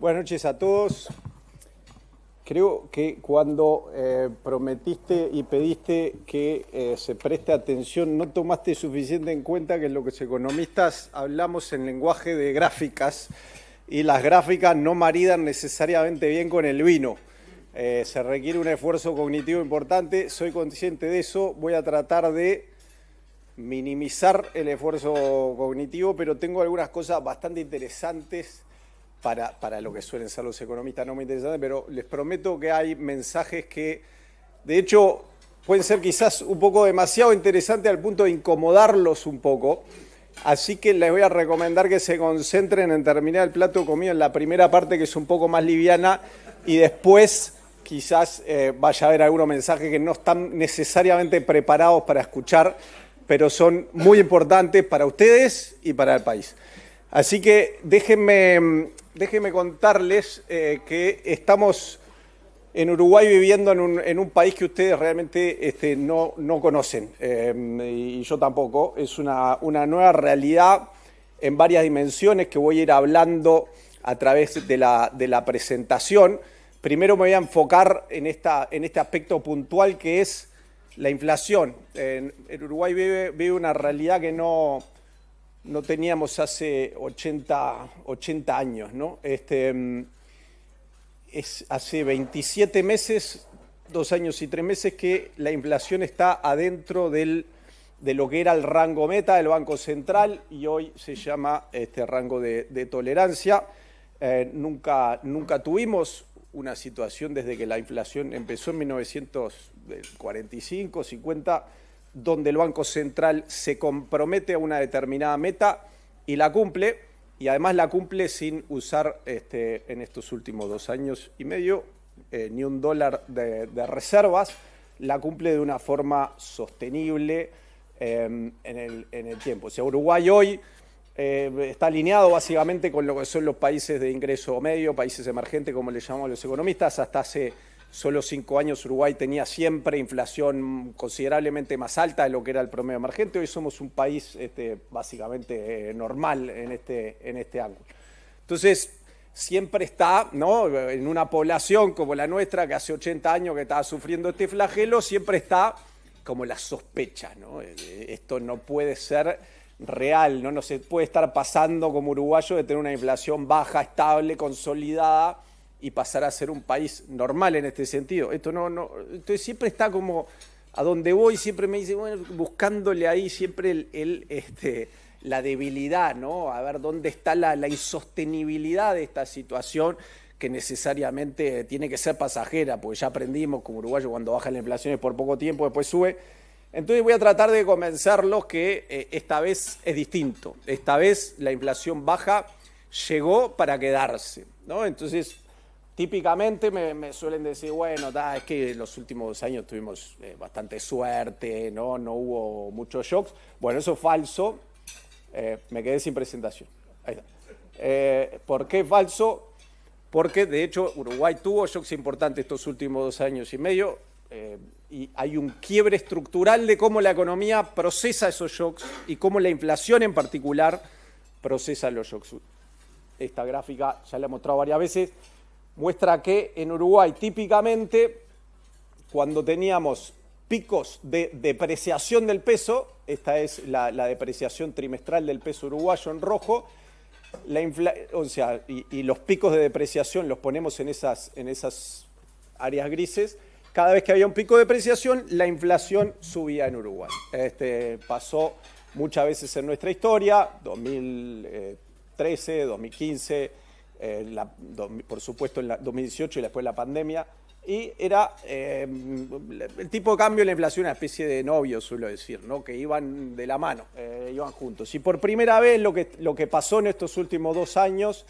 Buenas noches a todos. Creo que cuando prometiste y pediste que se preste atención, no tomaste suficiente en cuenta que los economistas hablamos en lenguaje de gráficas y las gráficas no maridan necesariamente bien con el vino. Se requiere un esfuerzo cognitivo importante, soy consciente de eso, voy a tratar de minimizar el esfuerzo cognitivo, pero tengo algunas cosas bastante interesantes para lo que suelen ser los economistas, no muy interesantes, pero les prometo que hay mensajes que, de hecho, pueden ser quizás un poco demasiado interesantes al punto de incomodarlos un poco. Así que les voy a recomendar que se concentren en terminar el plato de comida en la primera parte, que es un poco más liviana, y después quizás vaya a haber algunos mensajes que no están necesariamente preparados para escuchar, pero son muy importantes para ustedes y para el país. Así que déjenme contarles que estamos en Uruguay viviendo en un país que ustedes realmente no conocen, y yo tampoco. Es una nueva realidad en varias dimensiones que voy a ir hablando a través de la presentación. Primero me voy a enfocar en este aspecto puntual que es la inflación. En Uruguay vive una realidad que no teníamos hace 80 años, ¿no? Es hace 27 meses, 2 años y 3 meses que la inflación está adentro de lo que era el rango meta del Banco Central y hoy se llama rango de tolerancia. Nunca tuvimos una situación desde que la inflación empezó en 1945, 50, donde el Banco Central se compromete a una determinada meta y la cumple, y además la cumple sin usar en estos últimos 2 años y medio ni $1 de reservas, la cumple de una forma sostenible en el tiempo. O sea, Uruguay hoy está alineado básicamente con lo que son los países de ingreso medio, países emergentes, como le llamamos los economistas. Hasta hace solo 5 años Uruguay tenía siempre inflación considerablemente más alta de lo que era el promedio emergente. Hoy somos un país básicamente normal en este ángulo. Entonces, siempre está, ¿no?, en una población como la nuestra, que hace 80 años que estaba sufriendo este flagelo, siempre está como la sospecha, ¿no? Esto no puede ser real, ¿no? No se puede estar pasando como uruguayo de tener una inflación baja, estable, consolidada, y pasar a ser un país normal en este sentido. Esto no. Entonces siempre está como, a donde voy, siempre me dice, bueno, buscándole ahí siempre la debilidad, ¿no? A ver dónde está la insostenibilidad de esta situación que necesariamente tiene que ser pasajera, porque ya aprendimos como uruguayo cuando baja la inflación es por poco tiempo, después sube. Entonces voy a tratar de convencerlos que esta vez es distinto. Esta vez la inflación baja llegó para quedarse, ¿no? Entonces, típicamente me suelen decir, bueno, es que los últimos 2 años tuvimos bastante suerte, no hubo muchos shocks. Bueno, eso es falso. Me quedé sin presentación. Ahí está. ¿Por qué es falso? Porque, de hecho, Uruguay tuvo shocks importantes estos últimos 2 años y medio. Y hay un quiebre estructural de cómo la economía procesa esos shocks y cómo la inflación en particular procesa los shocks. Esta gráfica ya la he mostrado varias veces, muestra que en Uruguay típicamente cuando teníamos picos de depreciación del peso, esta es la depreciación trimestral del peso uruguayo en rojo, y los picos de depreciación los ponemos en esas áreas grises. Cada vez que había un pico de depreciación, la inflación subía en Uruguay. Pasó muchas veces en nuestra historia, 2013, 2015, por supuesto en 2018 y después la pandemia, y era el tipo de cambio y la inflación una especie de novios, suelo decir, ¿no?, que iban de la mano, iban juntos. Y por primera vez lo que pasó en estos últimos 2 años,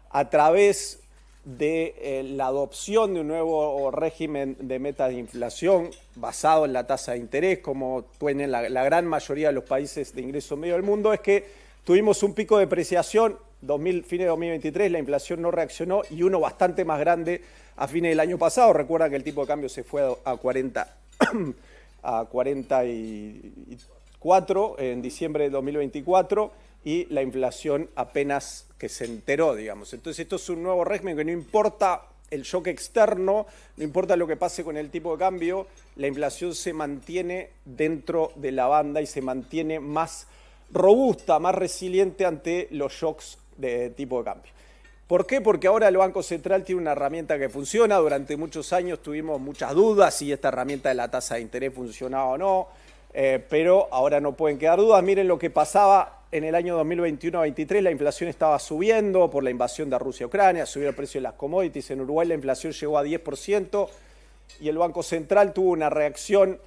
a través de la adopción de un nuevo régimen de metas de inflación basado en la tasa de interés, como tienen la gran mayoría de los países de ingreso medio del mundo, es que tuvimos un pico de depreciación fines de 2023, la inflación no reaccionó, y uno bastante más grande a fines del año pasado. Recuerda que el tipo de cambio se fue a 44 en diciembre de 2024, y la inflación apenas que se enteró, digamos. Entonces esto es un nuevo régimen que no importa el shock externo, no importa lo que pase con el tipo de cambio, la inflación se mantiene dentro de la banda y se mantiene más robusta, más resiliente ante los shocks de tipo de cambio. ¿Por qué? Porque ahora el Banco Central tiene una herramienta que funciona. Durante muchos años tuvimos muchas dudas si esta herramienta de la tasa de interés funcionaba o no, pero ahora no pueden quedar dudas. Miren lo que pasaba en el año 2021-23, la inflación estaba subiendo por la invasión de Rusia a Ucrania, subió el precio de las commodities. En Uruguay la inflación llegó a 10% y el Banco Central tuvo una reacción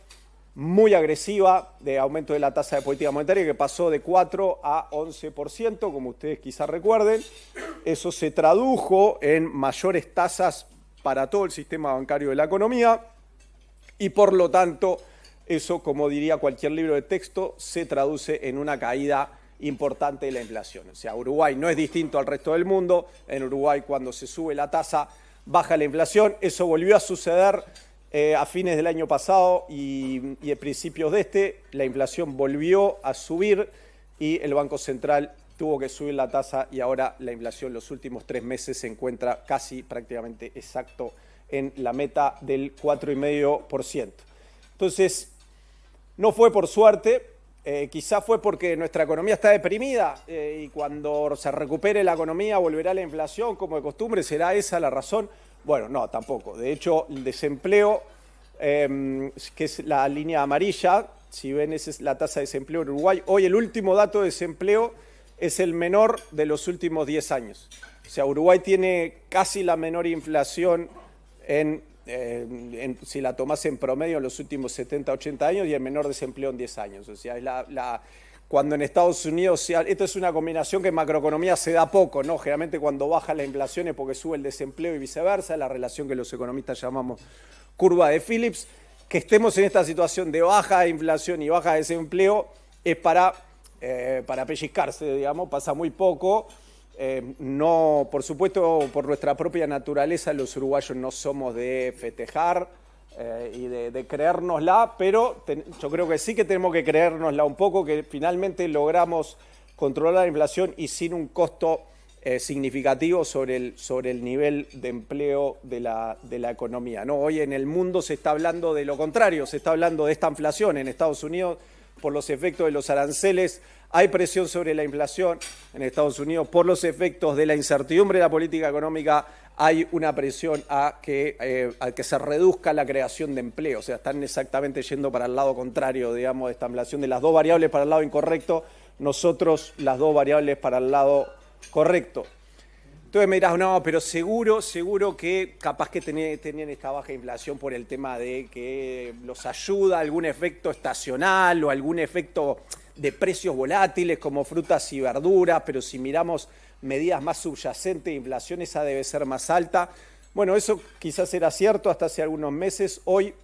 muy agresiva de aumento de la tasa de política monetaria que pasó de 4 a 11%, como ustedes quizás recuerden. Eso se tradujo en mayores tasas para todo el sistema bancario de la economía y por lo tanto eso, como diría cualquier libro de texto, se traduce en una caída importante de la inflación. O sea, Uruguay no es distinto al resto del mundo. En Uruguay cuando se sube la tasa baja la inflación. Eso volvió a suceder a fines del año pasado y a principios de este. La inflación volvió a subir y el Banco Central tuvo que subir la tasa y ahora la inflación los últimos 3 meses se encuentra casi prácticamente exacto en la meta del 4,5%. Entonces, no fue por suerte. Quizás fue porque nuestra economía está deprimida y cuando se recupere la economía volverá la inflación como de costumbre. ¿Será esa la razón? Bueno, no, tampoco. De hecho, el desempleo, que es la línea amarilla, si ven, esa es la tasa de desempleo en Uruguay. Hoy el último dato de desempleo es el menor de los últimos 10 años. O sea, Uruguay tiene casi la menor inflación si la tomás en promedio en los últimos 70, 80 años y el menor desempleo en 10 años. O sea, es cuando en Estados Unidos, esto es una combinación que en macroeconomía se da poco, ¿no? Generalmente cuando baja la inflación es porque sube el desempleo y viceversa, la relación que los economistas llamamos curva de Phillips. Que estemos en esta situación de baja inflación y baja desempleo es para pellizcarse, digamos, pasa muy poco. No, por supuesto, por nuestra propia naturaleza, los uruguayos no somos de festejar y de creérnosla, pero yo creo que sí que tenemos que creérnosla un poco, que finalmente logramos controlar la inflación y sin un costo significativo sobre el nivel de empleo de la economía, ¿no? Hoy en el mundo se está hablando de lo contrario, se está hablando de esta inflación. En Estados Unidos, por los efectos de los aranceles, hay presión sobre la inflación. En Estados Unidos, por los efectos de la incertidumbre de la política económica, hay una presión a que se reduzca la creación de empleo. O sea, están exactamente yendo para el lado contrario, digamos, de esta inflación, de las dos variables para el lado incorrecto, nosotros las dos variables para el lado correcto. Entonces me dirás, no, pero seguro que capaz que tenían esta baja inflación por el tema de que los ayuda algún efecto estacional o algún efecto de precios volátiles como frutas y verduras, pero si miramos medidas más subyacentes de inflación, esa debe ser más alta. Bueno, eso quizás era cierto hasta hace algunos meses. Hoy,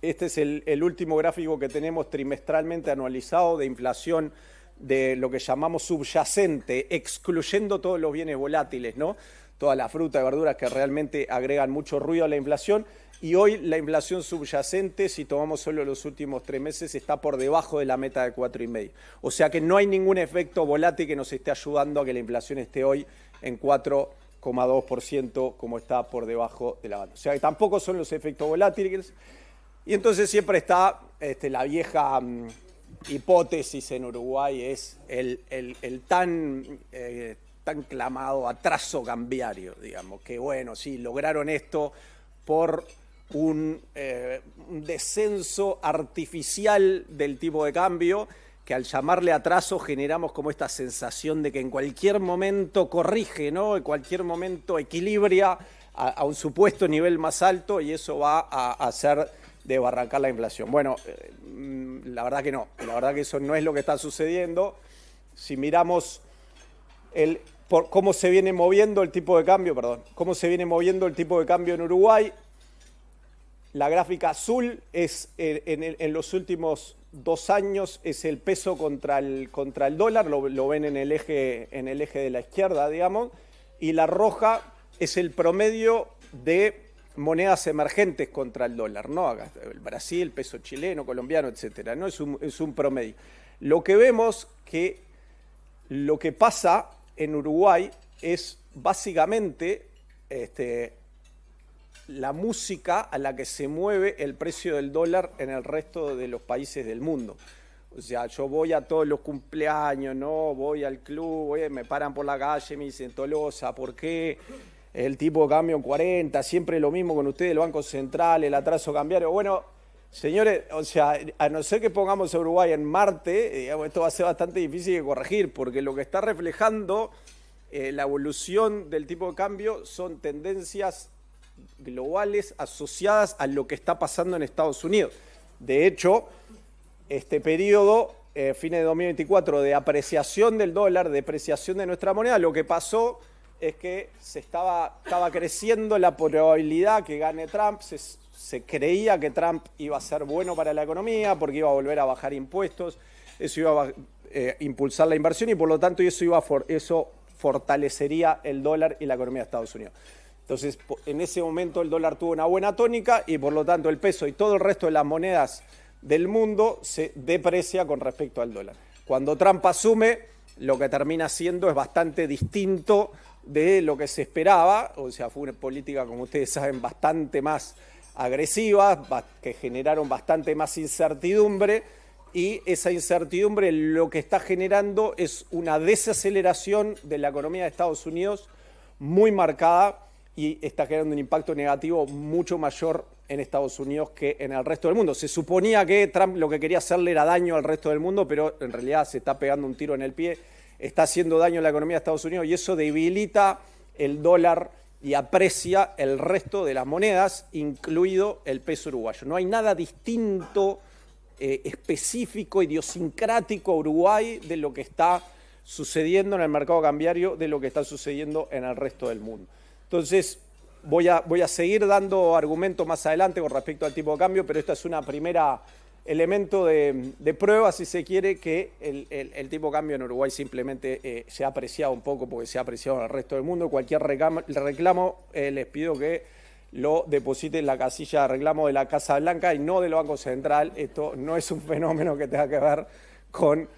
este es el último gráfico que tenemos trimestralmente anualizado de inflación de lo que llamamos subyacente, excluyendo todos los bienes volátiles, ¿no? Todas las frutas y verduras que realmente agregan mucho ruido a la inflación. Y hoy la inflación subyacente, si tomamos solo los últimos 3 meses, está por debajo de la meta de 4,5. O sea que no hay ningún efecto volátil que nos esté ayudando a que la inflación esté hoy en 4,2%, como está por debajo de la banda. O sea que tampoco son los efectos volátiles. Y entonces siempre está la vieja hipótesis en Uruguay, es el tan clamado atraso cambiario, digamos, que bueno, sí, lograron esto por un descenso artificial del tipo de cambio, que al llamarle atraso generamos como esta sensación de que en cualquier momento corrige, ¿no? En cualquier momento equilibra a un supuesto nivel más alto y eso va a hacer desbarrancar la inflación. Bueno, la verdad que no, la verdad que eso no es lo que está sucediendo. Si miramos cómo se viene moviendo el tipo de cambio, cómo se viene moviendo el tipo de cambio en Uruguay, la gráfica azul es en los últimos 2 años es el peso contra el dólar, lo ven en el eje de la izquierda, digamos, y la roja es el promedio de monedas emergentes contra el dólar, ¿no? Acá, el Brasil, peso chileno, colombiano, etcétera, ¿no? Es un promedio. Lo que vemos que lo que pasa en Uruguay es básicamente la música a la que se mueve el precio del dólar en el resto de los países del mundo. O sea, yo voy a todos los cumpleaños, ¿no? Voy al club, me paran por la calle, me dicen, Tolosa, ¿por qué el tipo de cambio en 40? Siempre lo mismo con ustedes, el Banco Central, el atraso cambiario. Bueno, señores, o sea, a no ser que pongamos a Uruguay en Marte, digamos, esto va a ser bastante difícil de corregir, porque lo que está reflejando la evolución del tipo de cambio son tendencias globales asociadas a lo que está pasando en Estados Unidos. De hecho, este periodo, fines de 2024, de apreciación del dólar, depreciación de nuestra moneda, lo que pasó es que estaba creciendo la probabilidad que gane Trump. Se creía que Trump iba a ser bueno para la economía porque iba a volver a bajar impuestos, eso iba a impulsar la inversión y por lo tanto eso fortalecería el dólar y la economía de Estados Unidos. Entonces, en ese momento el dólar tuvo una buena tónica y por lo tanto el peso y todo el resto de las monedas del mundo se deprecia con respecto al dólar. Cuando Trump asume, lo que termina siendo es bastante distinto de lo que se esperaba, o sea, fue una política, como ustedes saben, bastante más agresiva, que generaron bastante más incertidumbre, y esa incertidumbre lo que está generando es una desaceleración de la economía de Estados Unidos muy marcada y está generando un impacto negativo mucho mayor en Estados Unidos que en el resto del mundo. Se suponía que Trump lo que quería hacerle era daño al resto del mundo, pero en realidad se está pegando un tiro en el pie, está haciendo daño a la economía de Estados Unidos y eso debilita el dólar y aprecia el resto de las monedas, incluido el peso uruguayo. No hay nada distinto, específico, idiosincrático a Uruguay de lo que está sucediendo en el mercado cambiario, de lo que está sucediendo en el resto del mundo. Entonces, voy a seguir dando argumentos más adelante con respecto al tipo de cambio, pero esta es una primera elemento de prueba, si se quiere, que el tipo de cambio en Uruguay simplemente se ha apreciado un poco porque se ha apreciado en el resto del mundo. Cualquier reclamo les pido que lo depositen en la casilla de reclamo de la Casa Blanca y no del Banco Central. Esto no es un fenómeno que tenga que ver con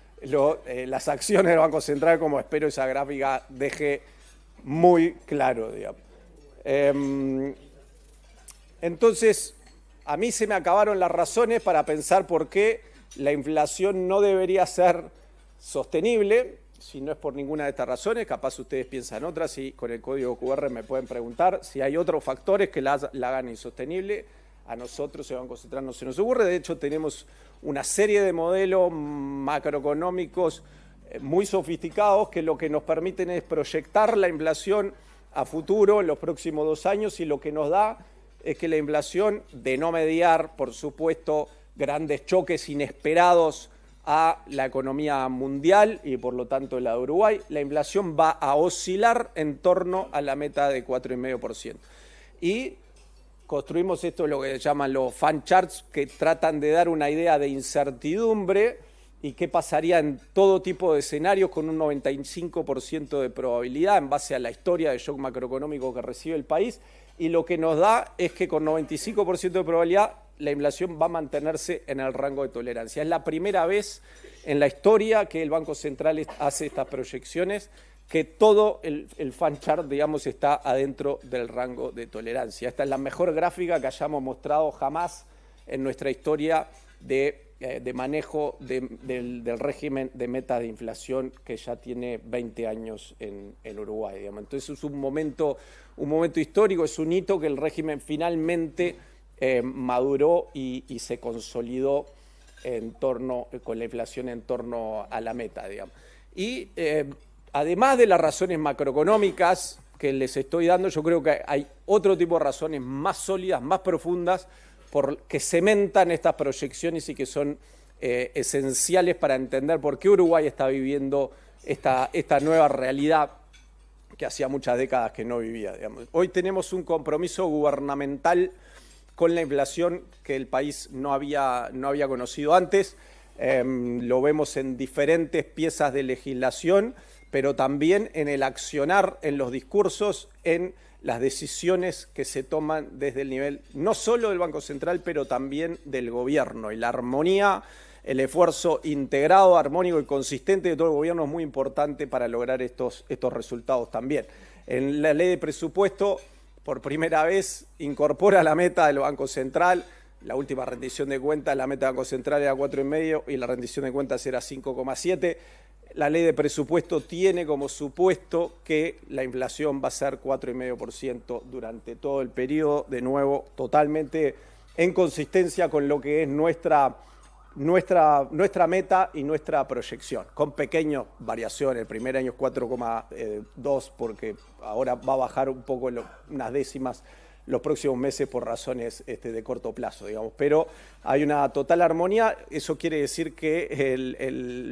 las acciones del Banco Central, como espero esa gráfica deje muy claro, digamos. Entonces, a mí se me acabaron las razones para pensar por qué la inflación no debería ser sostenible. Si no es por ninguna de estas razones, capaz ustedes piensan otras y con el código QR me pueden preguntar si hay otros factores que la hagan insostenible. A nosotros, el Banco Central, no se nos ocurre. De hecho, tenemos una serie de modelos macroeconómicos muy sofisticados que lo que nos permiten es proyectar la inflación a futuro en los próximos 2 años y lo que nos da es que la inflación, de no mediar, por supuesto, grandes choques inesperados a la economía mundial y por lo tanto la de Uruguay, la inflación va a oscilar en torno a la meta de 4,5%. Y construimos esto, lo que se llaman los fan charts, que tratan de dar una idea de incertidumbre y qué pasaría en todo tipo de escenarios con un 95% de probabilidad en base a la historia de shock macroeconómico que recibe el país. Y lo que nos da es que con 95% de probabilidad la inflación va a mantenerse en el rango de tolerancia. Es la primera vez en la historia que el Banco Central hace estas proyecciones, que todo el fan chart, digamos, está adentro del rango de tolerancia. Esta es la mejor gráfica que hayamos mostrado jamás en nuestra historia de manejo del régimen de meta de inflación que ya tiene 20 años en Uruguay, digamos. Entonces es un momento histórico, es un hito que el régimen finalmente maduró y se consolidó con la inflación en torno a la meta, digamos. Y además de las razones macroeconómicas que les estoy dando, yo creo que hay otro tipo de razones más sólidas, más profundas, que cementan estas proyecciones y que son esenciales para entender por qué Uruguay está viviendo esta nueva realidad que hacía muchas décadas que no vivía, digamos. Hoy tenemos un compromiso gubernamental con la inflación que el país no había conocido antes. Lo vemos en diferentes piezas de legislación, pero también en el accionar, en los discursos, en las decisiones que se toman desde el nivel no solo del Banco Central, pero también del gobierno. Y la armonía el esfuerzo integrado, armónico y consistente de todo el gobierno es muy importante para lograr estos resultados también. En la ley de presupuesto, por primera vez, incorpora la meta del Banco Central. La última rendición de cuentas, la meta del Banco Central era 4,5 y la rendición de cuentas era 5,7. La ley de presupuesto tiene como supuesto que la inflación va a ser 4,5% durante todo el periodo, de nuevo, totalmente en consistencia con lo que es nuestra meta y nuestra proyección, con pequeñas variaciones. El primer año es 4,2 porque ahora va a bajar un poco unas décimas los próximos meses por razones de corto plazo, digamos. Pero hay una total armonía. Eso quiere decir que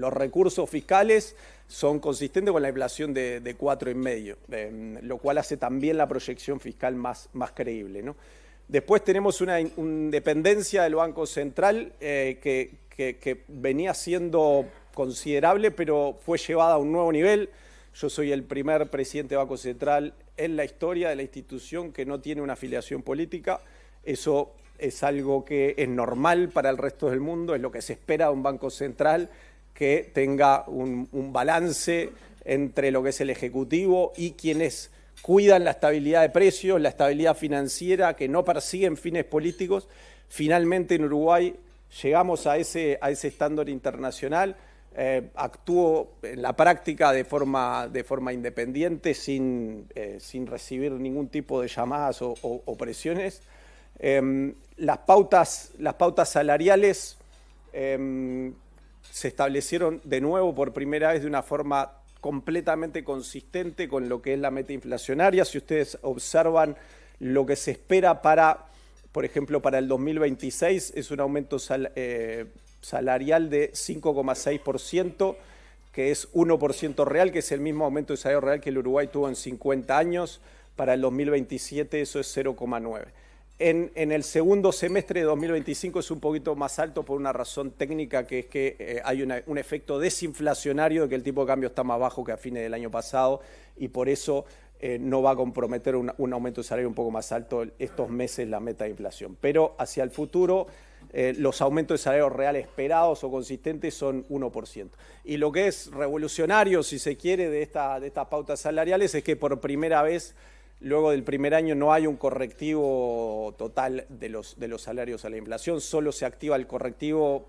los recursos fiscales son consistentes con la inflación de 4,5, lo cual hace también la proyección fiscal más creíble, ¿no? Después tenemos una independencia del Banco Central que venía siendo considerable, pero fue llevada a un nuevo nivel. Yo soy el primer presidente de Banco Central en la historia de la institución que no tiene una afiliación política. Eso es algo que es normal para el resto del mundo, es lo que se espera de un Banco Central, que tenga un balance entre lo que es el Ejecutivo y quienes cuidan la estabilidad de precios, la estabilidad financiera, que no persiguen fines políticos. Finalmente en Uruguay llegamos a ese estándar internacional. Actúo en la práctica de forma independiente, sin recibir ningún tipo de llamadas o presiones. Las pautas salariales se establecieron de nuevo por primera vez de una forma completamente consistente con lo que es la meta inflacionaria. Si ustedes observan lo que se espera por ejemplo, para el 2026, es un aumento salarial de 5,6%, que es 1% real, que es el mismo aumento de salario real que el Uruguay tuvo en 50 años. Para el 2027 eso es 0,9%. En el segundo semestre de 2025 es un poquito más alto por una razón técnica, que es que hay un efecto desinflacionario de que el tipo de cambio está más bajo que a fines del año pasado, y por eso no va a comprometer un aumento de salario un poco más alto estos meses la meta de inflación. Pero hacia el futuro los aumentos de salario real esperados o consistentes son 1%. Y lo que es revolucionario, si se quiere, de estas pautas salariales es que por primera vez, luego del primer año, no hay un correctivo total de los salarios a la inflación. Solo se activa el correctivo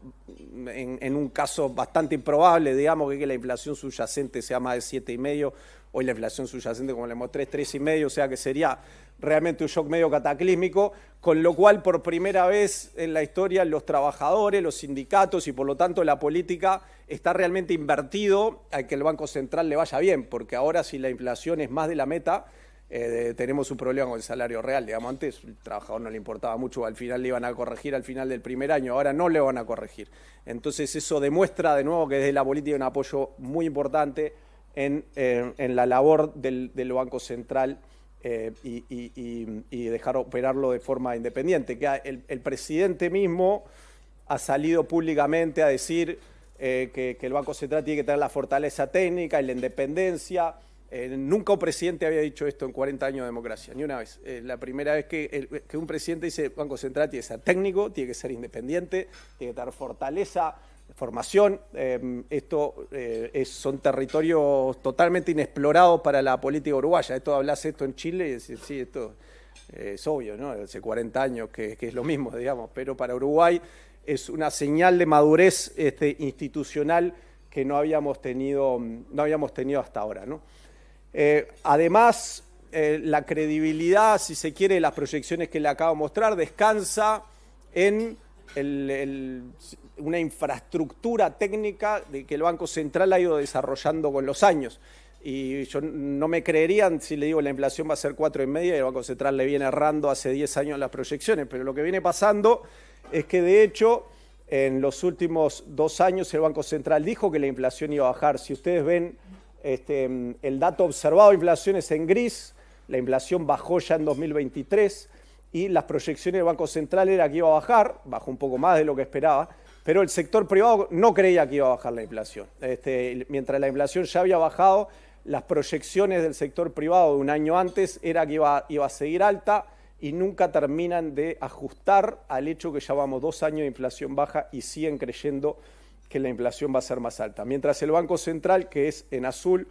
en un caso bastante improbable, digamos, que la inflación subyacente sea más de 7,5%. Hoy la inflación subyacente, como le mostré, es 3,5%, o sea que sería realmente un shock medio cataclísmico, con lo cual por primera vez en la historia los trabajadores, los sindicatos y por lo tanto la política está realmente invertido a que el Banco Central le vaya bien, porque ahora si la inflación es más de la meta, tenemos un problema con el salario real. Digamos, antes el trabajador no le importaba mucho, al final le iban a corregir al final del primer año, ahora no le van a corregir. Entonces eso demuestra de nuevo que desde la política hay un apoyo muy importante en la labor del Banco Central y dejar operarlo de forma independiente. Que el presidente mismo ha salido públicamente a decir que el Banco Central tiene que tener la fortaleza técnica y la independencia. Nunca un presidente había dicho esto en 40 años de democracia, ni una vez. La primera vez que un presidente dice el Banco Central tiene que ser técnico, tiene que ser independiente, tiene que tener fortaleza, formación. Son territorios totalmente inexplorados para la política uruguaya. Hablas esto en Chile y decís, sí, esto es obvio, ¿no? Hace 40 años que es lo mismo, digamos, pero para Uruguay es una señal de madurez institucional que no habíamos tenido hasta ahora, ¿no? Además, la credibilidad, si se quiere, de las proyecciones que le acabo de mostrar, descansa en una infraestructura técnica de que el Banco Central ha ido desarrollando con los años. Y yo no me creerían si le digo que la inflación va a ser 4,5 y el Banco Central le viene errando hace 10 años las proyecciones, pero lo que viene pasando es que de hecho en los últimos 2 años el Banco Central dijo que la inflación iba a bajar. Si ustedes ven el dato observado de inflación es en gris, la inflación bajó ya en 2023 y las proyecciones del Banco Central era que iba a bajar, bajó un poco más de lo que esperaba, pero el sector privado no creía que iba a bajar la inflación. Mientras la inflación ya había bajado, las proyecciones del sector privado de un año antes era que iba a seguir alta y nunca terminan de ajustar al hecho que ya vamos 2 años de inflación baja y siguen creyendo que la inflación va a ser más alta. Mientras el Banco Central, que es en azul,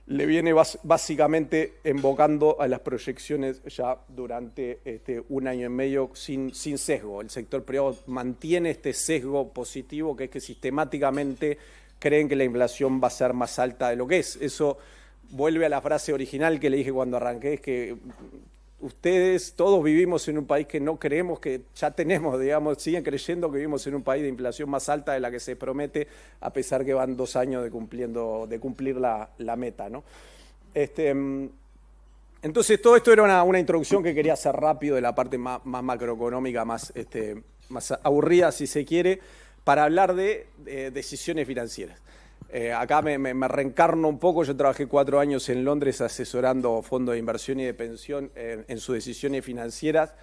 le viene básicamente invocando a las proyecciones ya durante 1 año y medio sin sesgo. El sector privado mantiene este sesgo positivo, que es que sistemáticamente creen que la inflación va a ser más alta de lo que es. Eso vuelve a la frase original que le dije cuando arranqué, es que ustedes todos vivimos en un país que no creemos que ya tenemos, digamos, siguen creyendo que vivimos en un país de inflación más alta de la que se promete, a pesar que van 2 años de cumplir la meta, ¿no? Entonces, todo esto era una introducción que quería hacer rápido de la parte más macroeconómica, más aburrida, si se quiere, para hablar de decisiones financieras. Acá me reencarno un poco. Yo trabajé 4 años en Londres asesorando fondos de inversión y de pensión en sus decisiones financieras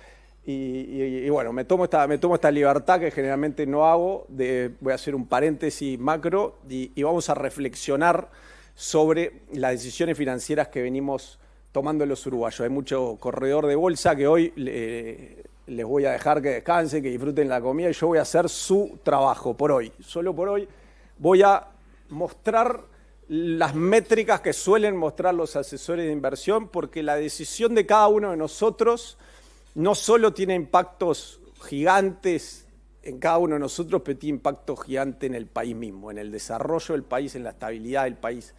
y bueno, me tomo esta libertad que generalmente no hago. Voy a hacer un paréntesis macro y vamos a reflexionar sobre las decisiones financieras que venimos tomando los uruguayos. Hay mucho corredor de bolsa que hoy les voy a dejar que descansen, que disfruten la comida, y yo voy a hacer su trabajo por hoy. Solo por hoy voy a mostrar las métricas que suelen mostrar los asesores de inversión, porque la decisión de cada uno de nosotros no solo tiene impactos gigantes en cada uno de nosotros, pero tiene impacto gigante en el país mismo, en el desarrollo del país, en la estabilidad del país.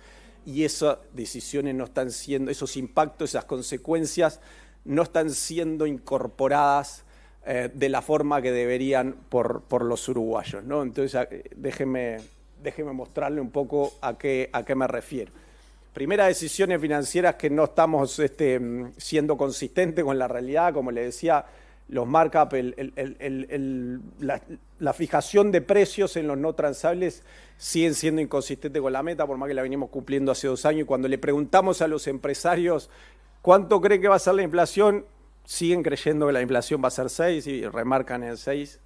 Y esas decisiones no están siendo, esos impactos, esas consecuencias no están siendo incorporadas de la forma que deberían por los uruguayos, ¿no? Entonces, déjenme mostrarle un poco a qué me refiero. Primera, decisiones financieras que no estamos siendo consistentes con la realidad. Como le decía, los markup, la fijación de precios en los no transables siguen siendo inconsistentes con la meta, por más que la venimos cumpliendo hace 2 años. Y cuando le preguntamos a los empresarios cuánto creen que va a ser la inflación, siguen creyendo que la inflación va a ser 6 y remarcan el 6,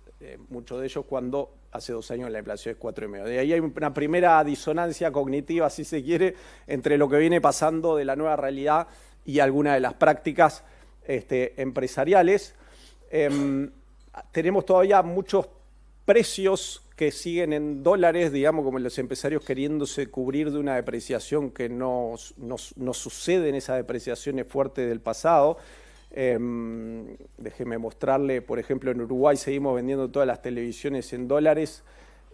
muchos de ellos, cuando hace 2 años la inflación es 4,5. De ahí hay una primera disonancia cognitiva, si se quiere, entre lo que viene pasando de la nueva realidad y algunas de las prácticas empresariales. Tenemos todavía muchos precios que siguen en dólares, digamos, como los empresarios queriéndose cubrir de una depreciación que no sucede en esas depreciaciones fuertes del pasado. Déjeme mostrarle, por ejemplo, en Uruguay seguimos vendiendo todas las televisiones en dólares,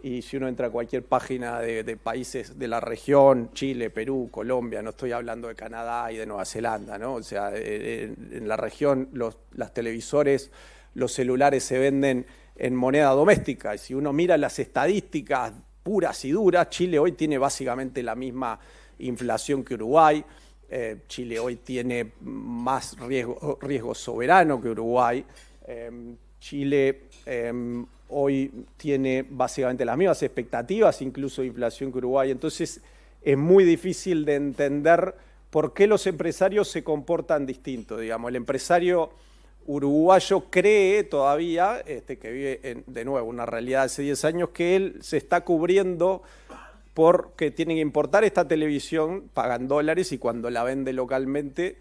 y si uno entra a cualquier página de países de la región, Chile, Perú, Colombia, no estoy hablando de Canadá y de Nueva Zelanda, ¿no? O sea, en la región las televisores, los celulares se venden en moneda doméstica, y si uno mira las estadísticas puras y duras, Chile hoy tiene básicamente la misma inflación que Uruguay. Chile hoy tiene más riesgo soberano que Uruguay. Chile hoy tiene básicamente las mismas expectativas, incluso de inflación, que Uruguay. Entonces es muy difícil de entender por qué los empresarios se comportan distinto. Digamos, el empresario uruguayo cree todavía, que vive de nuevo una realidad de hace 10 años, que él se está cubriendo porque tienen que importar esta televisión, pagan dólares, y cuando la vende localmente,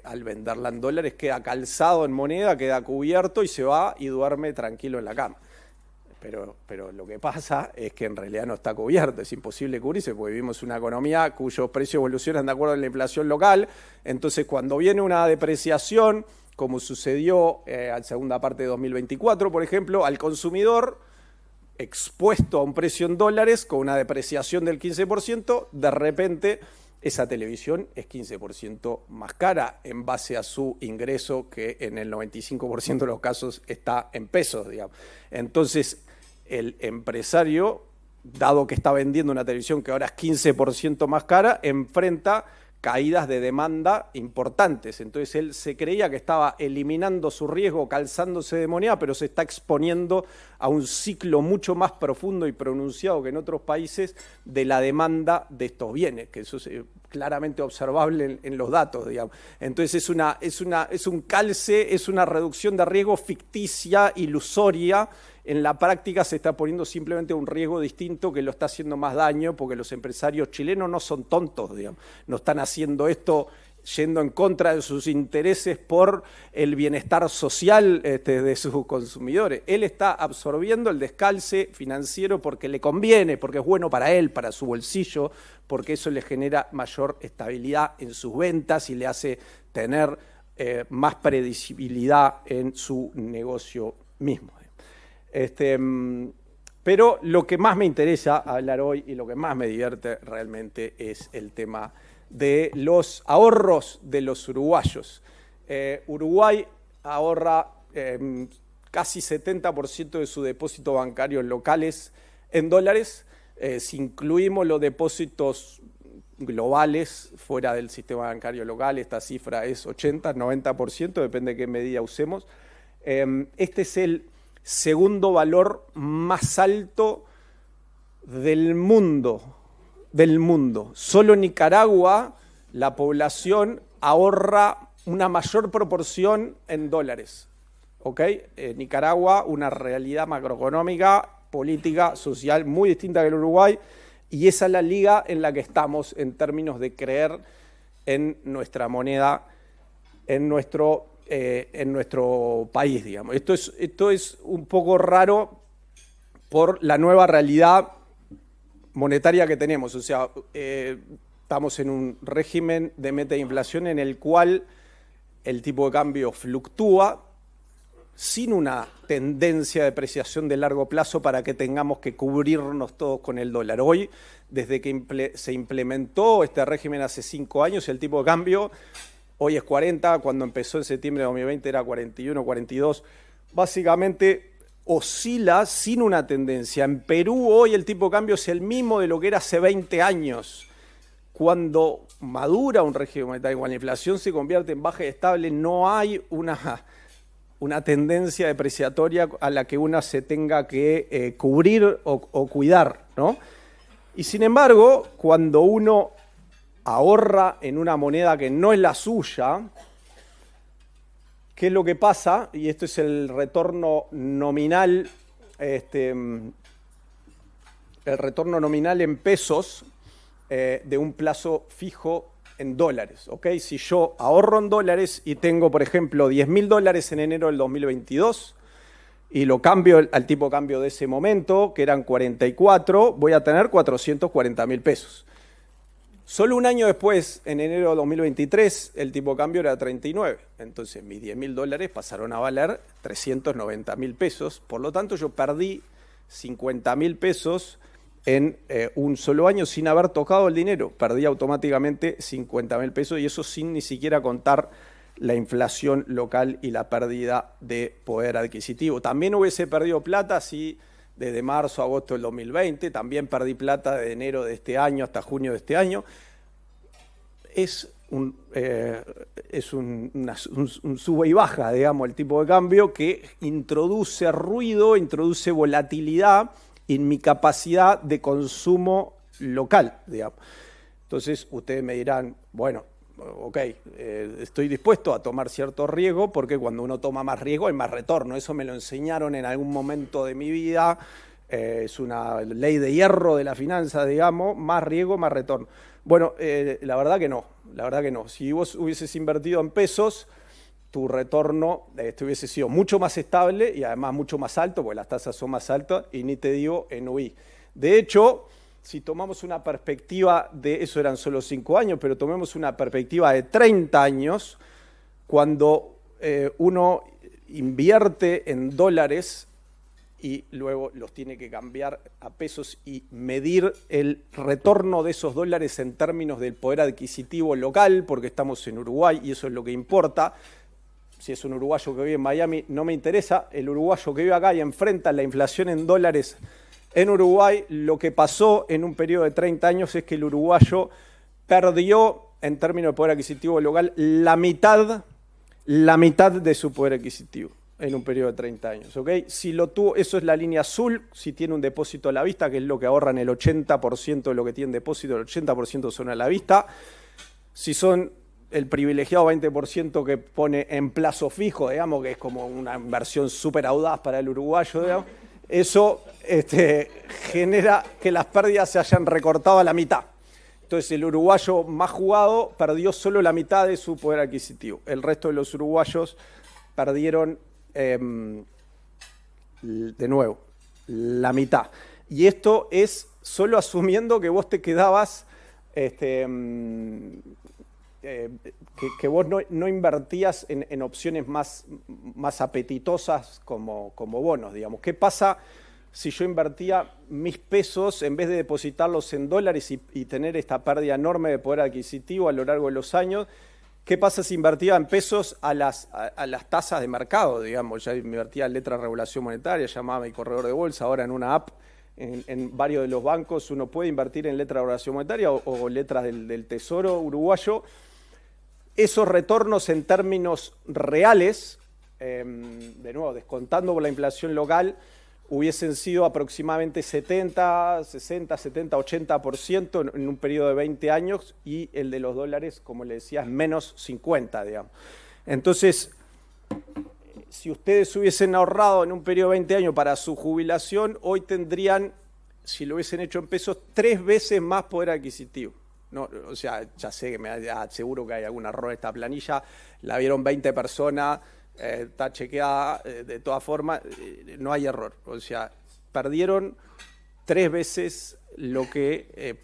al venderla en dólares, queda calzado en moneda, queda cubierto y se va y duerme tranquilo en la cama. Pero lo que pasa es que en realidad no está cubierto, es imposible cubrirse, porque vivimos una economía cuyos precios evolucionan de acuerdo a la inflación local. Entonces, cuando viene una depreciación, como sucedió a la segunda parte de 2024, por ejemplo, al consumidor expuesto a un precio en dólares con una depreciación del 15%, de repente esa televisión es 15% más cara en base a su ingreso, que en el 95% de los casos está en pesos, digamos. Entonces, el empresario, dado que está vendiendo una televisión que ahora es 15% más cara, enfrenta caídas de demanda importantes. Entonces él se creía que estaba eliminando su riesgo calzándose de moneda, pero se está exponiendo a un ciclo mucho más profundo y pronunciado que en otros países de la demanda de estos bienes, que eso es claramente observable en los datos, digamos. Entonces es un calce, es una reducción de riesgo ficticia, ilusoria. En la práctica se está poniendo simplemente un riesgo distinto que lo está haciendo más daño, porque los empresarios chilenos no son tontos, digamos. No están haciendo esto yendo en contra de sus intereses por el bienestar social de sus consumidores. Él está absorbiendo el descalce financiero porque le conviene, porque es bueno para él, para su bolsillo, porque eso le genera mayor estabilidad en sus ventas y le hace tener más predecibilidad en su negocio mismo. Pero lo que más me interesa hablar hoy y lo que más me divierte realmente es el tema de los ahorros de los uruguayos. Uruguay ahorra casi 70% de su depósito bancario locales en dólares. Si incluimos los depósitos globales fuera del sistema bancario local, esta cifra es 80, 90%, depende de qué medida usemos. Este es el segundo valor más alto del mundo. Solo en Nicaragua la población ahorra una mayor proporción en dólares. ¿Okay? Nicaragua, una realidad macroeconómica, política, social muy distinta que el Uruguay, y esa es la liga en la que estamos en términos de creer en nuestra moneda, en nuestro país, digamos. Esto es un poco raro por la nueva realidad monetaria que tenemos. O sea, estamos en un régimen de meta de inflación en el cual el tipo de cambio fluctúa sin una tendencia de depreciación de largo plazo para que tengamos que cubrirnos todos con el dólar. Hoy, desde que se implementó este régimen hace 5 años, el tipo de cambio hoy es 40, cuando empezó en septiembre de 2020 era 41, 42. Básicamente oscila sin una tendencia. En Perú hoy el tipo de cambio es el mismo de lo que era hace 20 años. Cuando madura un régimen monetario, cuando la inflación se convierte en baja y estable, no hay una tendencia depreciatoria a la que uno se tenga que cubrir o cuidar, ¿no? Y sin embargo, cuando uno ahorra en una moneda que no es la suya, ¿qué es lo que pasa? Y esto es el retorno nominal, el retorno nominal en pesos de un plazo fijo en dólares, ¿ok? Si yo ahorro en dólares y tengo, por ejemplo, $10.000 en enero del 2022 y lo cambio al tipo de cambio de ese momento, que eran 44, voy a tener 440.000 pesos. Solo un año después, en enero de 2023, el tipo de cambio era 39. Entonces, mis $10.000 pasaron a valer 390.000 pesos. Por lo tanto, yo perdí 50.000 pesos en un solo año sin haber tocado el dinero. Perdí automáticamente 50.000 pesos y eso sin ni siquiera contar la inflación local y la pérdida de poder adquisitivo. También hubiese perdido plata si desde marzo a agosto del 2020, también perdí plata de enero de este año hasta junio de este año. Es un sube y baja, digamos, el tipo de cambio que introduce ruido, introduce volatilidad en mi capacidad de consumo local, digamos. Entonces, ustedes me dirán, bueno, ok, estoy dispuesto a tomar cierto riesgo porque cuando uno toma más riesgo hay más retorno. Eso me lo enseñaron en algún momento de mi vida. Es una ley de hierro de la finanza, digamos, más riesgo, más retorno. Bueno, la verdad que no, Si vos hubieses invertido en pesos, tu retorno hubiese sido mucho más estable y además mucho más alto, porque las tasas son más altas, y ni te digo en UI. De hecho, si tomamos una perspectiva de, eso eran solo 5 años, pero tomemos una perspectiva de 30 años, cuando uno invierte en dólares y luego los tiene que cambiar a pesos y medir el retorno de esos dólares en términos del poder adquisitivo local, porque estamos en Uruguay y eso es lo que importa. Si es un uruguayo que vive en Miami, no me interesa. El uruguayo que vive acá y enfrenta la inflación en dólares en Uruguay, lo que pasó en un periodo de 30 años es que el uruguayo perdió, en términos de poder adquisitivo local, la mitad de su poder adquisitivo en un periodo de 30 años. ¿Okay? Si lo tuvo, eso es la línea azul, si tiene un depósito a la vista, que es lo que ahorran el 80% de lo que tienen depósito, el 80% son a la vista. Si son el privilegiado 20% que pone en plazo fijo, digamos, que es como una inversión súper audaz para el uruguayo, digamos, eso genera que las pérdidas se hayan recortado a la mitad. Entonces el uruguayo más jugado perdió solo la mitad de su poder adquisitivo. El resto de los uruguayos perdieron, de nuevo, la mitad. Y esto es solo asumiendo que vos te quedabas, que vos no invertías en opciones más apetitosas como bonos, digamos. ¿Qué pasa si yo invertía mis pesos, en vez de depositarlos en dólares y tener esta pérdida enorme de poder adquisitivo a lo largo de los años? ¿Qué pasa si invertía en pesos a las tasas de mercado, digamos? Ya invertía en letras de regulación monetaria, llamaba mi corredor de bolsa, ahora en una app, en varios de los bancos uno puede invertir en letras de regulación monetaria o letras del Tesoro uruguayo. Esos retornos en términos reales, de nuevo, descontando por la inflación local, hubiesen sido aproximadamente 70, 80% en un periodo de 20 años y el de los dólares, como le decía, es menos 50, digamos. Entonces, si ustedes hubiesen ahorrado en un periodo de 20 años para su jubilación, hoy tendrían, si lo hubiesen hecho en pesos, 3 veces más poder adquisitivo. No, o sea, ya sé que me aseguro que hay algún error en esta planilla, la vieron 20 personas, está chequeada, de todas formas, no hay error. O sea, perdieron 3 veces lo que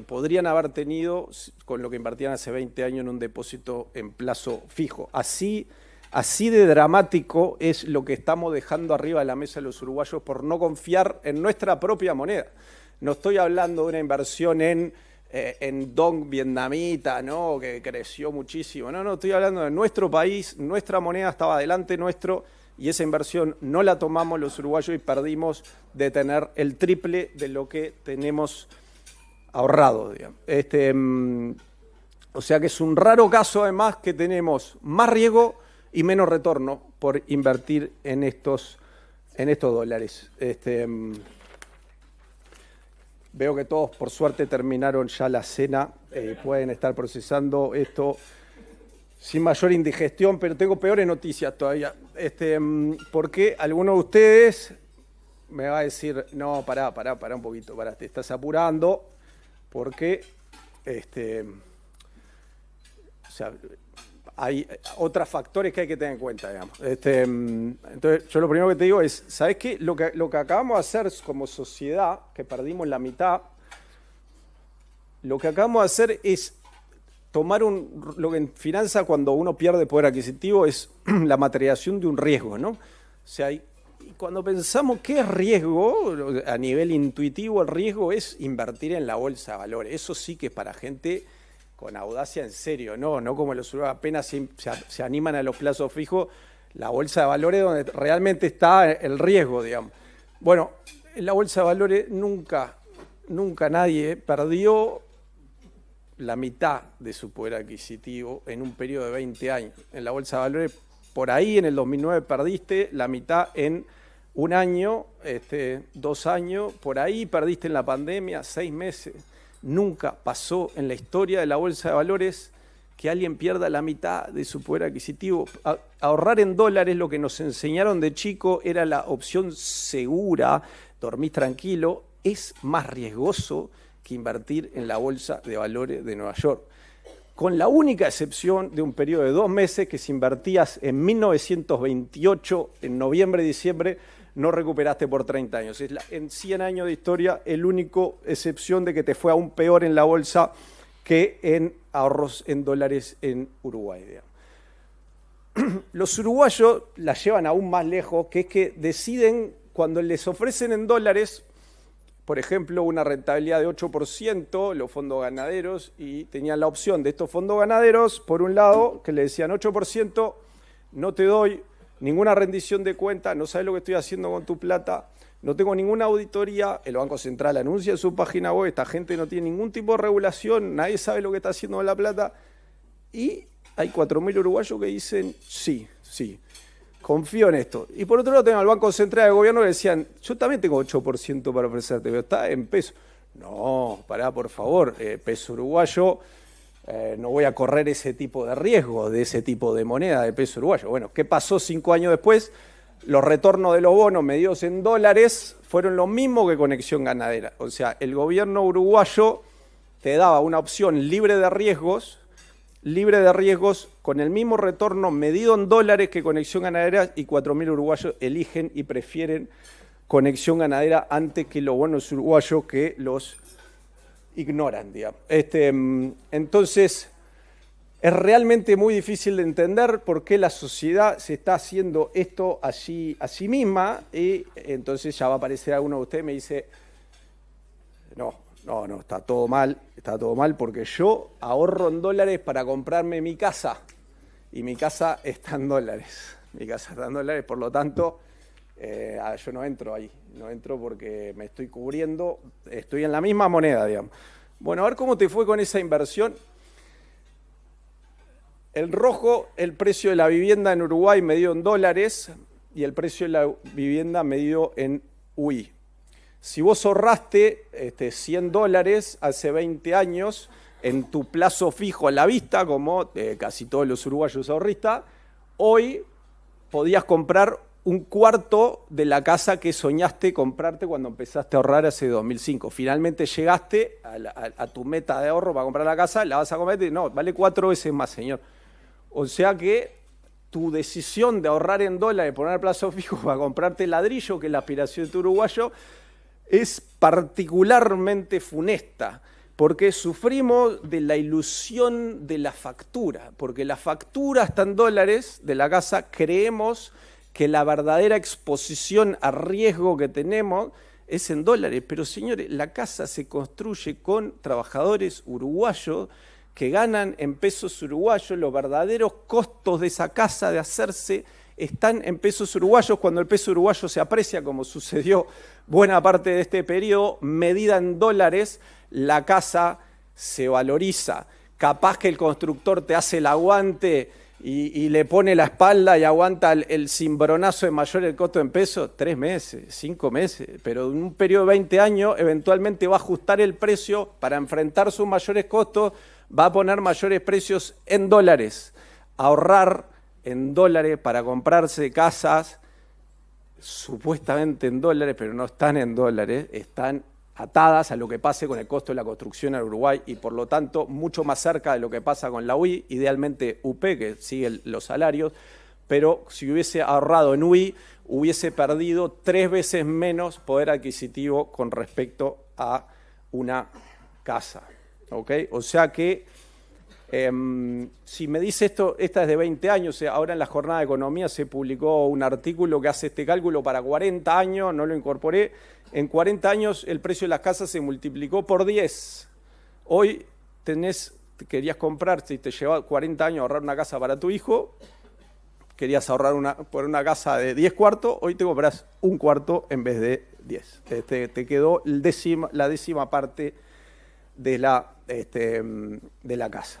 podrían haber tenido con lo que invertían hace 20 años en un depósito en plazo fijo. Así de dramático es lo que estamos dejando arriba de la mesa los uruguayos por no confiar en nuestra propia moneda. No estoy hablando de una inversión en dong vietnamita, ¿no?, que creció muchísimo. No, estoy hablando de nuestro país, nuestra moneda estaba delante nuestro y esa inversión no la tomamos los uruguayos y perdimos de tener el triple de lo que tenemos ahorrado, digamos. O sea que es un raro caso, además, que tenemos más riesgo y menos retorno por invertir en estos dólares. Veo que todos, por suerte, terminaron ya la cena. Pueden estar procesando esto sin mayor indigestión, pero tengo peores noticias todavía. Porque alguno de ustedes me va a decir, no, pará un poquito, te estás apurando, porque o sea, hay otros factores que hay que tener en cuenta, digamos. Entonces, yo lo primero que te digo es, ¿sabés qué? Lo que acabamos de hacer como sociedad, que perdimos la mitad, lo que acabamos de hacer es tomar lo que en finanzas, cuando uno pierde poder adquisitivo, es la materialización de un riesgo, ¿no? O sea, y cuando pensamos qué es riesgo, a nivel intuitivo, el riesgo es invertir en la bolsa de valores. Eso sí que es para gente con audacia en serio, no como los uruguayos apenas se animan a los plazos fijos, la bolsa de valores donde realmente está el riesgo, digamos. Bueno, en la bolsa de valores nunca nadie perdió la mitad de su poder adquisitivo en un periodo de 20 años. En la bolsa de valores, por ahí en el 2009 perdiste la mitad en un año, 2 años, por ahí perdiste en la pandemia 6 meses. Nunca pasó en la historia de la bolsa de valores que alguien pierda la mitad de su poder adquisitivo. Ahorrar en dólares, lo que nos enseñaron de chico, era la opción segura, dormís tranquilo, es más riesgoso que invertir en la bolsa de valores de Nueva York. Con la única excepción de un periodo de 2 meses que si invertías en 1928, en noviembre y diciembre, no recuperaste por 30 años. Es en 100 años de historia el único excepción de que te fue aún peor en la bolsa que en ahorros en dólares en Uruguay, digamos. Los uruguayos la llevan aún más lejos, que es que deciden, cuando les ofrecen en dólares, por ejemplo, una rentabilidad de 8%, los fondos ganaderos, y tenían la opción de estos fondos ganaderos, por un lado, que le decían 8%, no te doy ninguna rendición de cuenta, no sabes lo que estoy haciendo con tu plata, no tengo ninguna auditoría, el Banco Central anuncia en su página web, esta gente no tiene ningún tipo de regulación, nadie sabe lo que está haciendo con la plata, y hay 4.000 uruguayos que dicen, sí, confío en esto. Y por otro lado tengo al Banco Central de Gobierno que decían, yo también tengo 8% para ofrecerte, pero está en peso. No, pará, por favor, peso uruguayo, no voy a correr ese tipo de riesgo, de ese tipo de moneda de peso uruguayo. Bueno, ¿qué pasó 5 años después? Los retornos de los bonos medidos en dólares fueron lo mismo que Conexión Ganadera. O sea, el gobierno uruguayo te daba una opción libre de riesgos con el mismo retorno medido en dólares que Conexión Ganadera, y 4.000 uruguayos eligen y prefieren Conexión Ganadera antes que los buenos uruguayos que los ignoran, digamos. Entonces, es realmente muy difícil de entender por qué la sociedad se está haciendo esto a sí misma, y entonces ya va a aparecer alguno de ustedes y me dice, no, está todo mal porque yo ahorro en dólares para comprarme mi casa, y mi casa está en dólares. Por lo tanto, yo no entro ahí, porque me estoy cubriendo, estoy en la misma moneda, digamos. Bueno, a ver cómo te fue con esa inversión. El rojo, el precio de la vivienda en Uruguay medido en dólares, y el precio de la vivienda medido en UI. Si vos ahorraste $100 hace 20 años en tu plazo fijo a la vista, como casi todos los uruguayos ahorristas, hoy podías comprar un cuarto de la casa que soñaste comprarte cuando empezaste a ahorrar hace 2005. Finalmente llegaste a tu meta de ahorro para comprar la casa, la vas a comprar y no, vale 4 veces más, señor. O sea que tu decisión de ahorrar en dólares, poner plazo fijo para comprarte ladrillo, que es la aspiración de tu uruguayo, es particularmente funesta, porque sufrimos de la ilusión de la factura, porque la factura está en dólares de la casa, creemos que la verdadera exposición a riesgo que tenemos es en dólares, pero señores, la casa se construye con trabajadores uruguayos que ganan en pesos uruguayos. Los verdaderos costos de esa casa de hacerse están en pesos uruguayos. Cuando el peso uruguayo se aprecia, como sucedió buena parte de este periodo, medida en dólares, la casa se valoriza. Capaz que el constructor te hace el aguante y le pone la espalda y aguanta el cimbronazo de mayor el costo en pesos, 3 meses, 5 meses, pero en un periodo de 20 años eventualmente va a ajustar el precio para enfrentar sus mayores costos, va a poner mayores precios en dólares. Ahorrar en dólares para comprarse casas supuestamente en dólares, pero no están en dólares, están atadas a lo que pase con el costo de la construcción en Uruguay, y por lo tanto mucho más cerca de lo que pasa con la UI, idealmente UP, que sigue los salarios, pero si hubiese ahorrado en UI, hubiese perdido 3 veces menos poder adquisitivo con respecto a una casa. ¿Okay? O sea que, si me dice esto, esta es de 20 años, ahora en la Jornada de Economía se publicó un artículo que hace este cálculo para 40 años, no lo incorporé. En 40 años el precio de las casas se multiplicó por 10. Hoy querías comprar, si te lleva 40 años ahorrar una casa para tu hijo, querías ahorrar por una casa de 10 cuartos, hoy te compras un cuarto en vez de 10. Te quedó la décima parte de la casa.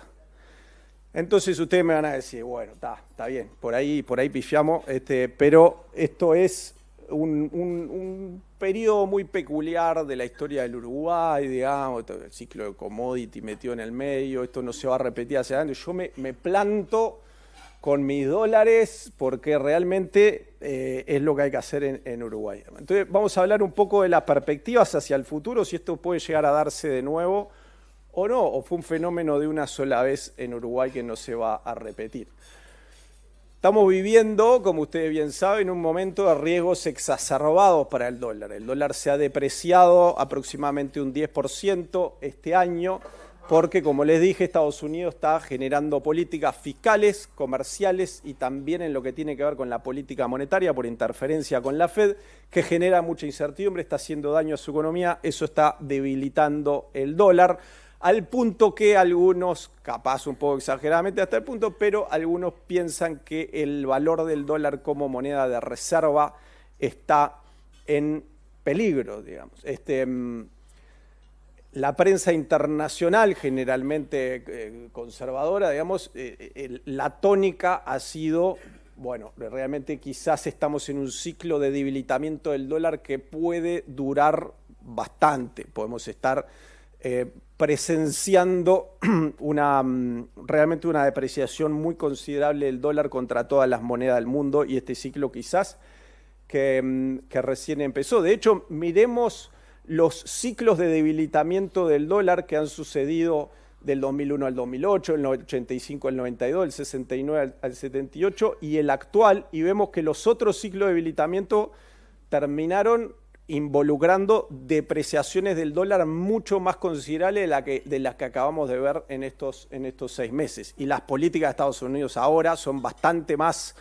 Entonces ustedes me van a decir, bueno, está bien, por ahí pifiamos, pero esto es un periodo muy peculiar de la historia del Uruguay, digamos, el ciclo de commodity metido en el medio, esto no se va a repetir hacia adelante. Yo me planto con mis dólares porque realmente es lo que hay que hacer en Uruguay. Entonces vamos a hablar un poco de las perspectivas hacia el futuro, si esto puede llegar a darse de nuevo o no, o fue un fenómeno de una sola vez en Uruguay que no se va a repetir. Estamos viviendo, como ustedes bien saben, un momento de riesgos exacerbados para el dólar. El dólar se ha depreciado aproximadamente un 10% este año porque, como les dije, Estados Unidos está generando políticas fiscales, comerciales y también en lo que tiene que ver con la política monetaria por interferencia con la Fed, que genera mucha incertidumbre, está haciendo daño a su economía, eso está debilitando el dólar. Al punto que algunos, capaz un poco exageradamente hasta el punto, pero algunos piensan que el valor del dólar como moneda de reserva está en peligro, digamos. La prensa internacional, generalmente conservadora, digamos, la tónica ha sido, bueno, realmente quizás estamos en un ciclo de debilitamiento del dólar que puede durar bastante. Podemos estar presenciando realmente una depreciación muy considerable del dólar contra todas las monedas del mundo, y este ciclo quizás que recién empezó. De hecho, miremos los ciclos de debilitamiento del dólar que han sucedido del 2001 al 2008, el 85 al 92, el 69 al 78 y el actual, y vemos que los otros ciclos de debilitamiento terminaron involucrando depreciaciones del dólar mucho más considerables de las que acabamos de ver en estos 6 meses. Y las políticas de Estados Unidos ahora son bastante más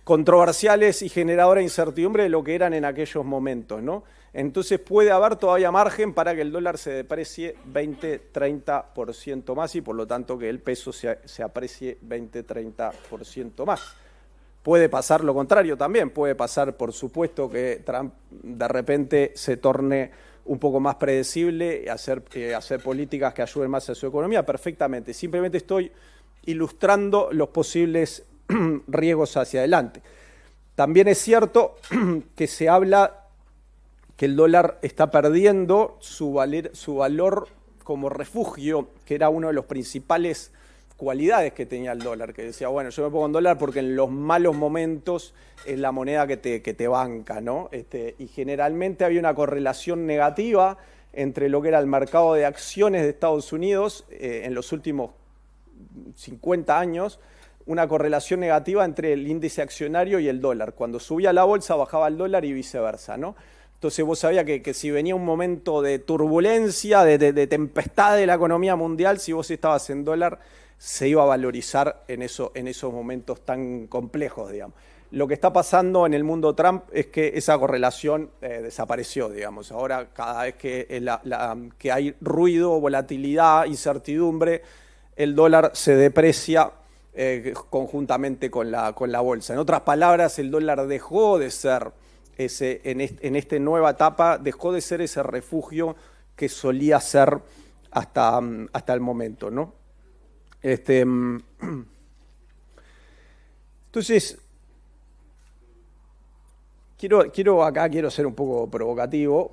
controversiales y generadoras de incertidumbre de lo que eran en aquellos momentos, ¿no? Entonces puede haber todavía margen para que el dólar se deprecie 20-30% más y por lo tanto que el peso se aprecie 20-30% más. Puede pasar lo contrario también, puede pasar por supuesto que Trump de repente se torne un poco más predecible y hacer políticas que ayuden más a su economía, perfectamente. Simplemente estoy ilustrando los posibles riesgos hacia adelante. También es cierto que se habla que el dólar está perdiendo su valor como refugio, que era uno de los principales cualidades que tenía el dólar, que decía, bueno, yo me pongo en dólar porque en los malos momentos es la moneda que te banca, ¿no? Y generalmente había una correlación negativa entre lo que era el mercado de acciones de Estados Unidos en los últimos 50 años, una correlación negativa entre el índice accionario y el dólar. Cuando subía la bolsa bajaba el dólar y viceversa, ¿no? Entonces vos sabías que si venía un momento de turbulencia, de tempestad de la economía mundial, si vos estabas en dólar, se iba a valorizar en esos momentos tan complejos, digamos. Lo que está pasando en el mundo Trump es que esa correlación desapareció, digamos. Ahora cada vez que hay ruido, volatilidad, incertidumbre, el dólar se deprecia conjuntamente con la bolsa. En otras palabras, el dólar dejó de ser en esta nueva etapa, dejó de ser ese refugio que solía ser hasta el momento, ¿no? Entonces, quiero ser un poco provocativo,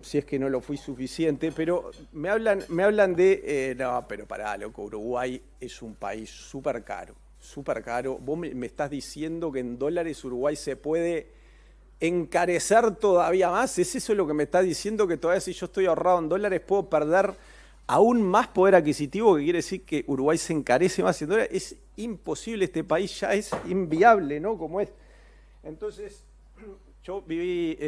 si es que no lo fui suficiente, pero me hablan de, no, pero pará, loco, Uruguay es un país súper caro. Vos me estás diciendo que en dólares Uruguay se puede encarecer todavía más. ¿Es eso lo que me está diciendo? Que todavía si yo estoy ahorrado en dólares puedo perder aún más poder adquisitivo, que quiere decir que Uruguay se encarece más en dólares. Es imposible, este país ya es inviable, ¿no? Como es. Entonces, yo viví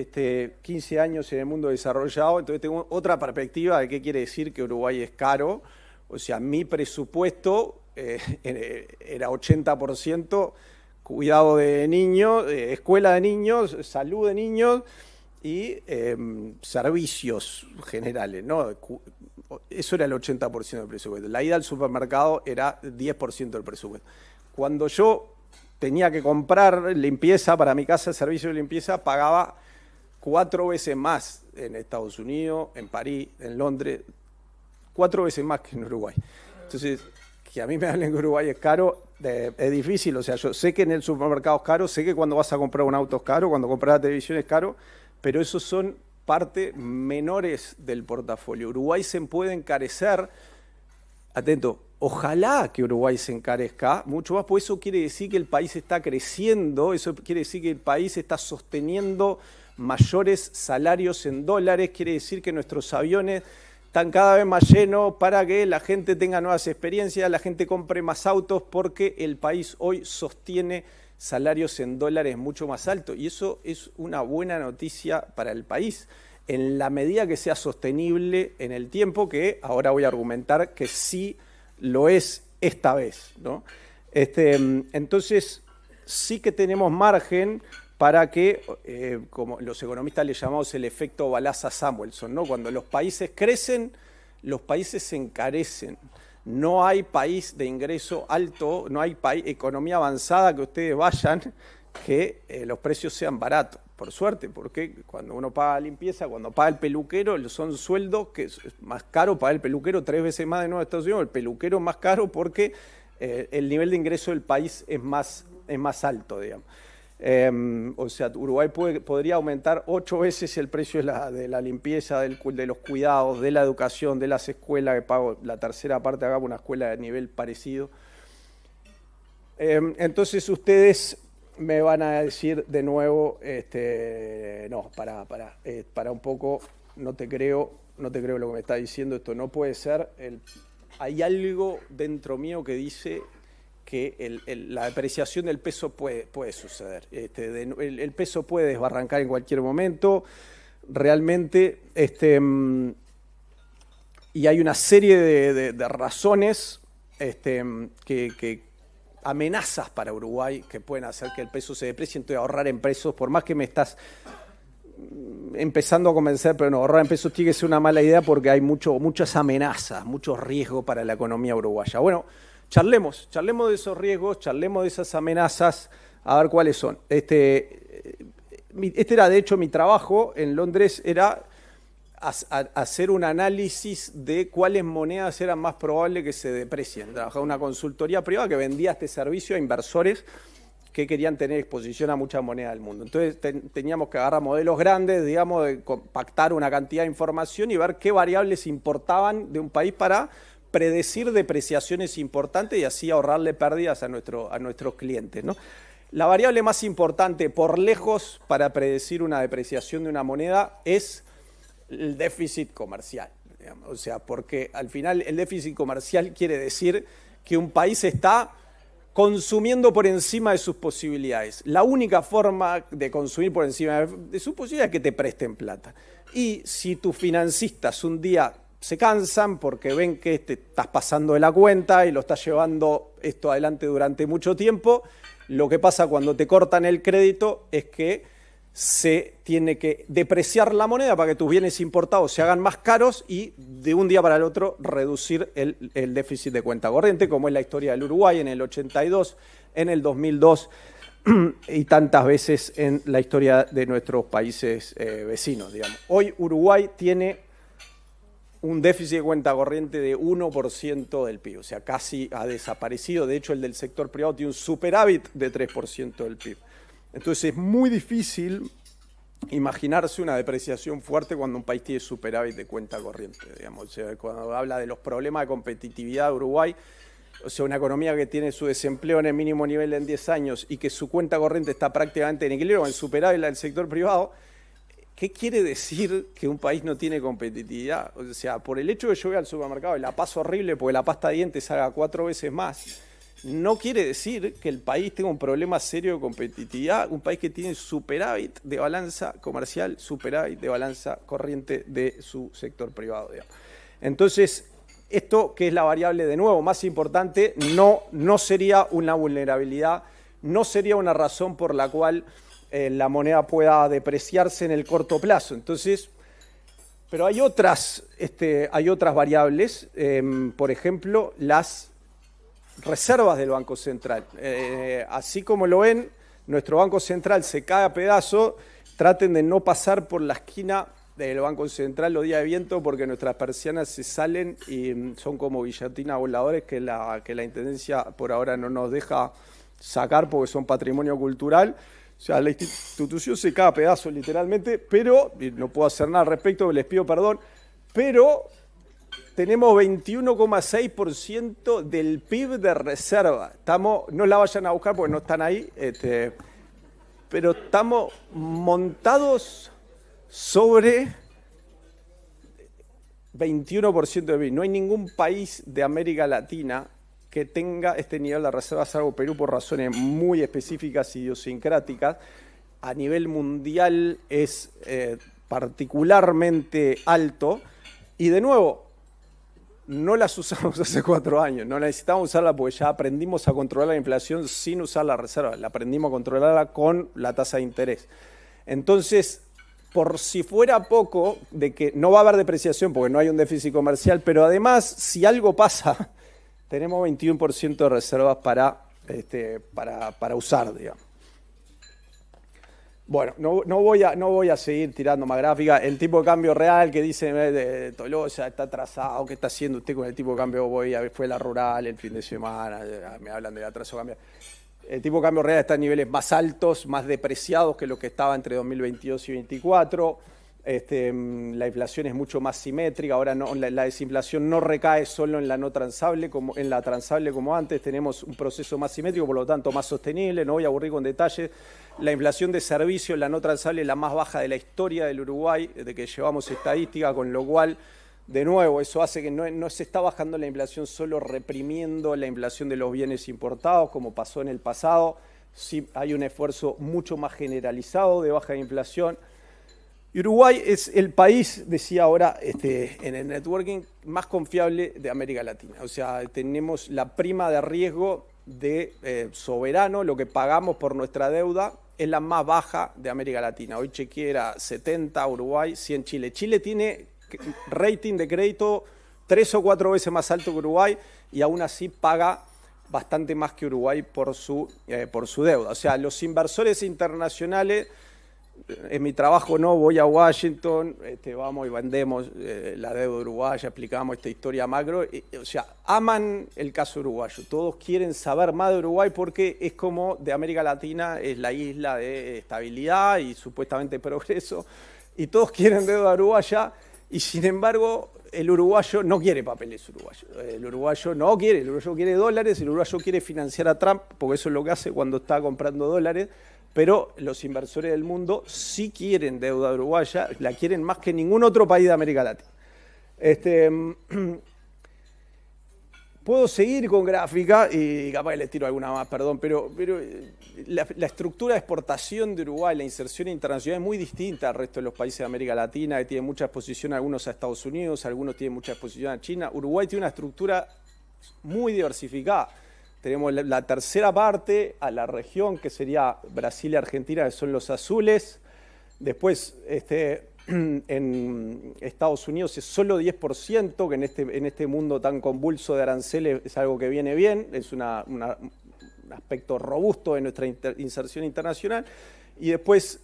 15 años en el mundo desarrollado, entonces tengo otra perspectiva de qué quiere decir que Uruguay es caro. O sea, mi presupuesto era 80% cuidado de niños, escuela de niños, salud de niños y servicios generales, ¿no? Eso era el 80% del presupuesto. La ida al supermercado era 10% del presupuesto. Cuando yo tenía que comprar limpieza para mi casa, servicio de limpieza, pagaba 4 veces más en Estados Unidos, en París, en Londres, 4 veces más que en Uruguay. Entonces, que a mí me hablen que Uruguay es caro, es difícil. O sea, yo sé que en el supermercado es caro, sé que cuando vas a comprar un auto es caro, cuando compras la televisión es caro, pero esos son parte menores del portafolio. Uruguay se puede encarecer, atento, ojalá que Uruguay se encarezca mucho más, porque eso quiere decir que el país está creciendo, eso quiere decir que el país está sosteniendo mayores salarios en dólares, quiere decir que nuestros aviones están cada vez más llenos para que la gente tenga nuevas experiencias, la gente compre más autos, porque el país hoy sostiene salarios en dólares mucho más altos. Y eso es una buena noticia para el país, en la medida que sea sostenible en el tiempo, que ahora voy a argumentar que sí lo es esta vez, ¿no? Entonces, sí que tenemos margen para que, como los economistas le llamamos el efecto Balassa-Samuelson, ¿no? Cuando los países crecen, los países se encarecen. No hay país de ingreso alto, no hay economía avanzada que ustedes vayan que los precios sean baratos, por suerte, porque cuando uno paga limpieza, cuando paga el peluquero, son sueldos que es más caro pagar el peluquero 3 veces más de nuevo de Estados Unidos, el peluquero es más caro porque el nivel de ingreso del país es más alto, digamos. O sea, Uruguay podría aumentar 8 veces el precio de la limpieza, de los cuidados, de la educación, de las escuelas, que pago la tercera parte, hagamos una escuela de nivel parecido. Entonces ustedes me van a decir de nuevo, no, para un poco, no te creo lo que me está diciendo, esto no puede ser. Hay algo dentro mío que dice que la depreciación del peso puede suceder. El peso puede desbarrancar en cualquier momento, realmente, y hay una serie de razones que amenazas para Uruguay que pueden hacer que el peso se deprecie. Entonces, ahorrar en pesos, por más que me estás empezando a convencer, pero no, ahorrar en pesos tiene que ser una mala idea porque hay muchas amenazas, muchos riesgos para la economía uruguaya. Bueno, charlemos de esos riesgos, charlemos de esas amenazas, a ver cuáles son. Este era, de hecho, mi trabajo en Londres, era hacer un análisis de cuáles monedas eran más probables que se deprecien. Trabajaba en una consultoría privada que vendía este servicio a inversores que querían tener exposición a muchas monedas del mundo. Entonces teníamos que agarrar modelos grandes, digamos, de pactar una cantidad de información y ver qué variables importaban de un país para predecir depreciaciones importantes y así ahorrarle pérdidas a nuestros clientes, ¿no? La variable más importante por lejos para predecir una depreciación de una moneda es el déficit comercial, digamos. O sea, porque al final el déficit comercial quiere decir que un país está consumiendo por encima de sus posibilidades. La única forma de consumir por encima de sus posibilidades es que te presten plata. Y si tus financistas un día se cansan porque ven que te estás pasando de la cuenta y lo estás llevando esto adelante durante mucho tiempo, lo que pasa cuando te cortan el crédito es que se tiene que depreciar la moneda para que tus bienes importados se hagan más caros y de un día para el otro reducir el déficit de cuenta corriente, como es la historia del Uruguay en el 82, en el 2002 y tantas veces en la historia de nuestros países vecinos, digamos. Hoy Uruguay tiene un déficit de cuenta corriente de 1% del PIB, o sea, casi ha desaparecido. De hecho, el del sector privado tiene un superávit de 3% del PIB. Entonces es muy difícil imaginarse una depreciación fuerte cuando un país tiene superávit de cuenta corriente, digamos. O sea, cuando habla de los problemas de competitividad de Uruguay, o sea, una economía que tiene su desempleo en el mínimo nivel en 10 años y que su cuenta corriente está prácticamente en equilibrio, en superávit la del sector privado, ¿qué quiere decir que un país no tiene competitividad? O sea, por el hecho de que yo voy al supermercado y la paso horrible porque la pasta de dientes salga 4 veces más, no quiere decir que el país tenga un problema serio de competitividad, un país que tiene superávit de balanza comercial, superávit de balanza corriente de su sector privado, digamos. Entonces, esto, que es la variable de nuevo más importante, no sería una vulnerabilidad, no sería una razón por la cual la moneda pueda depreciarse en el corto plazo. Entonces, pero hay otras variables, por ejemplo, las reservas del Banco Central. Así como lo ven, nuestro Banco Central se cae a pedazos. Traten de no pasar por la esquina del Banco Central los días de viento porque nuestras persianas se salen y son como guillotinas voladores que la Intendencia por ahora no nos deja sacar porque son patrimonio cultural. O sea, la institución se cae a pedazos literalmente, pero, y no puedo hacer nada al respecto, les pido perdón, pero tenemos 21,6% del PIB de reserva. No la vayan a buscar porque no están ahí, pero estamos montados sobre 21% del PIB. No hay ningún país de América Latina que tenga este nivel de reservas, salvo Perú por razones muy específicas y idiosincráticas. A nivel mundial es particularmente alto. Y de nuevo, no las usamos hace 4 años, no necesitamos usarla porque ya aprendimos a controlar la inflación sin usar la reserva, la aprendimos a controlarla con la tasa de interés. Entonces, por si fuera poco, de que no va a haber depreciación porque no hay un déficit comercial, pero además, si algo pasa, tenemos 21% de reservas para usar, digamos. Bueno, no voy a seguir tirando más gráficas. El tipo de cambio real que dice Tolosa está atrasado, ¿qué está haciendo usted con el tipo de cambio? Fue la rural el fin de semana, me hablan del atraso cambiario. El tipo de cambio real está en niveles más altos, más depreciados que lo que estaba entre 2022 y 2024. La inflación es mucho más simétrica, ahora no, la desinflación no recae solo en la no transable, como en la transable como antes, tenemos un proceso más simétrico, por lo tanto más sostenible, no voy a aburrir con detalles. La inflación de servicios, la no transable, es la más baja de la historia del Uruguay, de que llevamos estadística, con lo cual, de nuevo, eso hace que no se está bajando la inflación solo reprimiendo la inflación de los bienes importados, como pasó en el pasado. Sí, hay un esfuerzo mucho más generalizado de baja de inflación. Y Uruguay es el país, decía ahora en el networking, más confiable de América Latina. O sea, tenemos la prima de riesgo de soberano, lo que pagamos por nuestra deuda, es la más baja de América Latina. Hoy chequeé, era 70 Uruguay, 100 Chile. Chile tiene rating de crédito 3 o 4 veces más alto que Uruguay y aún así paga bastante más que Uruguay por su deuda. O sea, los inversores internacionales, en mi trabajo no, voy a Washington, vamos y vendemos la deuda uruguaya, explicamos esta historia macro, o sea, aman el caso uruguayo, todos quieren saber más de Uruguay porque es como de América Latina, es la isla de estabilidad y supuestamente progreso, y todos quieren deuda uruguaya, y sin embargo el uruguayo no quiere papeles uruguayos, el uruguayo no quiere, el uruguayo quiere dólares, el uruguayo quiere financiar a Trump, porque eso es lo que hace cuando está comprando dólares, pero los inversores del mundo sí quieren deuda uruguaya, la quieren más que ningún otro país de América Latina. Puedo seguir con gráfica y capaz que les tiro alguna más, perdón, pero la estructura de exportación de Uruguay, la inserción internacional es muy distinta al resto de los países de América Latina, que tienen mucha exposición algunos a Estados Unidos, algunos tienen mucha exposición a China. Uruguay tiene una estructura muy diversificada. Tenemos la tercera parte a la región, que sería Brasil y Argentina, que son los azules. Después, en Estados Unidos es solo 10%, que en este mundo tan convulso de aranceles es algo que viene bien, es un aspecto robusto de nuestra inserción internacional. Y después,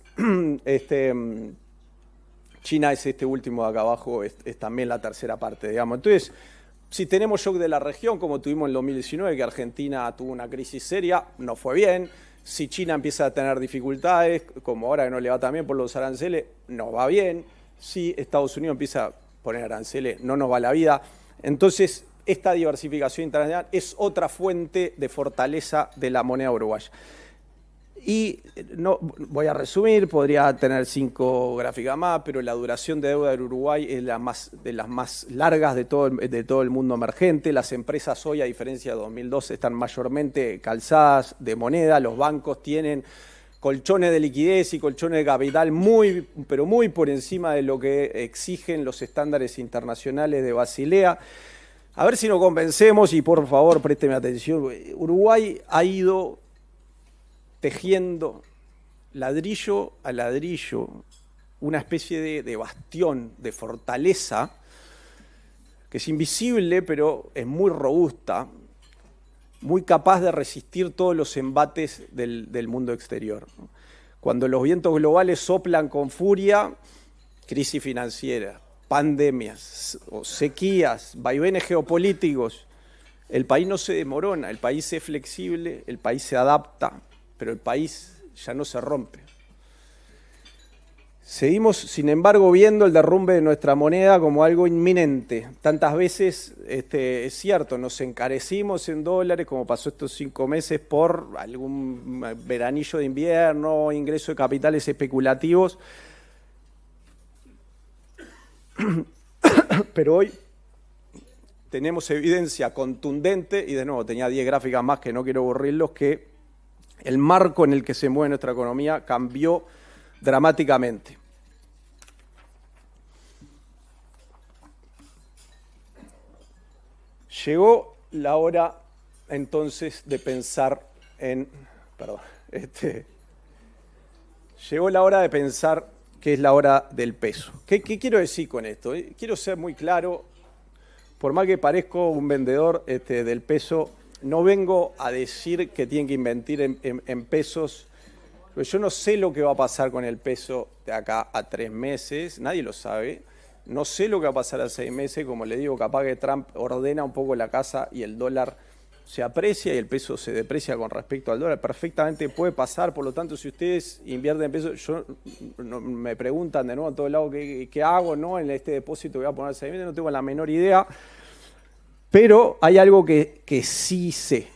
China es este último de acá abajo, es también la tercera parte, digamos. Entonces, si tenemos shock de la región, como tuvimos en el 2019, que Argentina tuvo una crisis seria, no fue bien. Si China empieza a tener dificultades, como ahora que no le va tan bien por los aranceles, no va bien. Si Estados Unidos empieza a poner aranceles, no nos va la vida. Entonces, esta diversificación internacional es otra fuente de fortaleza de la moneda uruguaya. Y no voy a resumir, podría tener 5 gráficas más, pero la duración de deuda del Uruguay es de las más largas de todo el mundo emergente. Las empresas hoy, a diferencia de 2012, están mayormente calzadas de moneda. Los bancos tienen colchones de liquidez y colchones de capital pero muy por encima de lo que exigen los estándares internacionales de Basilea. A ver si nos convencemos y por favor présteme atención. Uruguay ha ido tejiendo ladrillo a ladrillo una especie de bastión, de fortaleza, que es invisible, pero es muy robusta, muy capaz de resistir todos los embates del mundo exterior. Cuando los vientos globales soplan con furia, crisis financiera, pandemias, o sequías, vaivenes geopolíticos, el país no se desmorona, el país es flexible, el país se adapta, pero el país ya no se rompe. Seguimos, sin embargo, viendo el derrumbe de nuestra moneda como algo inminente. Tantas veces, es cierto, nos encarecimos en dólares, como pasó estos 5 meses, por algún veranillo de invierno, ingreso de capitales especulativos. Pero hoy tenemos evidencia contundente, y de nuevo tenía 10 gráficas más que no quiero aburrirlos, que el marco en el que se mueve nuestra economía cambió dramáticamente. Llegó la hora entonces de pensar en... llegó la hora de pensar que es la hora del peso. ¿Qué quiero decir con esto? Quiero ser muy claro, por más que parezco un vendedor del peso, no vengo a decir que tienen que invertir en pesos, pero yo no sé lo que va a pasar con el peso de acá a 3 meses, nadie lo sabe. No sé lo que va a pasar a 6 meses, como le digo, capaz que Trump ordena un poco la casa y el dólar se aprecia y el peso se deprecia con respecto al dólar. Perfectamente puede pasar, por lo tanto, si ustedes invierten en pesos, me preguntan de nuevo en todo lado qué hago, ¿no? En este depósito que voy a poner 6 meses, no tengo la menor idea, pero hay algo que sí sé,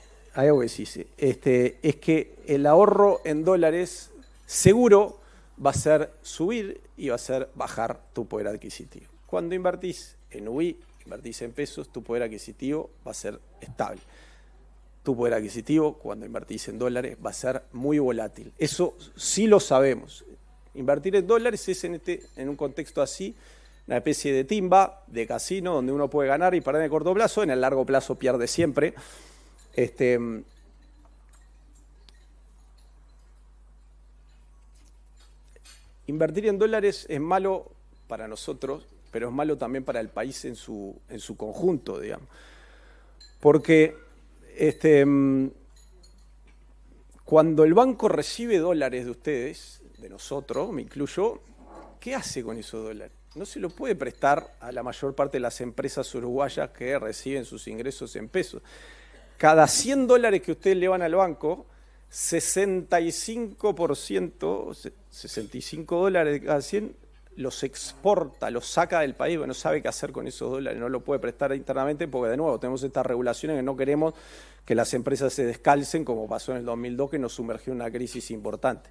es que el ahorro en dólares seguro va a ser subir y va a ser bajar tu poder adquisitivo. Cuando invertís en UI, invertís en pesos, tu poder adquisitivo va a ser estable. Tu poder adquisitivo, cuando invertís en dólares, va a ser muy volátil. Eso sí lo sabemos. Invertir en dólares es en un contexto así, una especie de timba, de casino, donde uno puede ganar y perder en el corto plazo, en el largo plazo pierde siempre. Invertir en dólares es malo para nosotros, pero es malo también para el país en su conjunto, digamos. Porque cuando el banco recibe dólares de ustedes, de nosotros, me incluyo, ¿qué hace con esos dólares? No se lo puede prestar a la mayor parte de las empresas uruguayas que reciben sus ingresos en pesos. Cada 100 dólares que ustedes le van al banco, 65%, 65 dólares de cada 100, los exporta, los saca del país, no sabe qué hacer con esos dólares, no lo puede prestar internamente porque, de nuevo, tenemos estas regulaciones que no queremos que las empresas se descalcen, como pasó en el 2002, que nos sumergió en una crisis importante.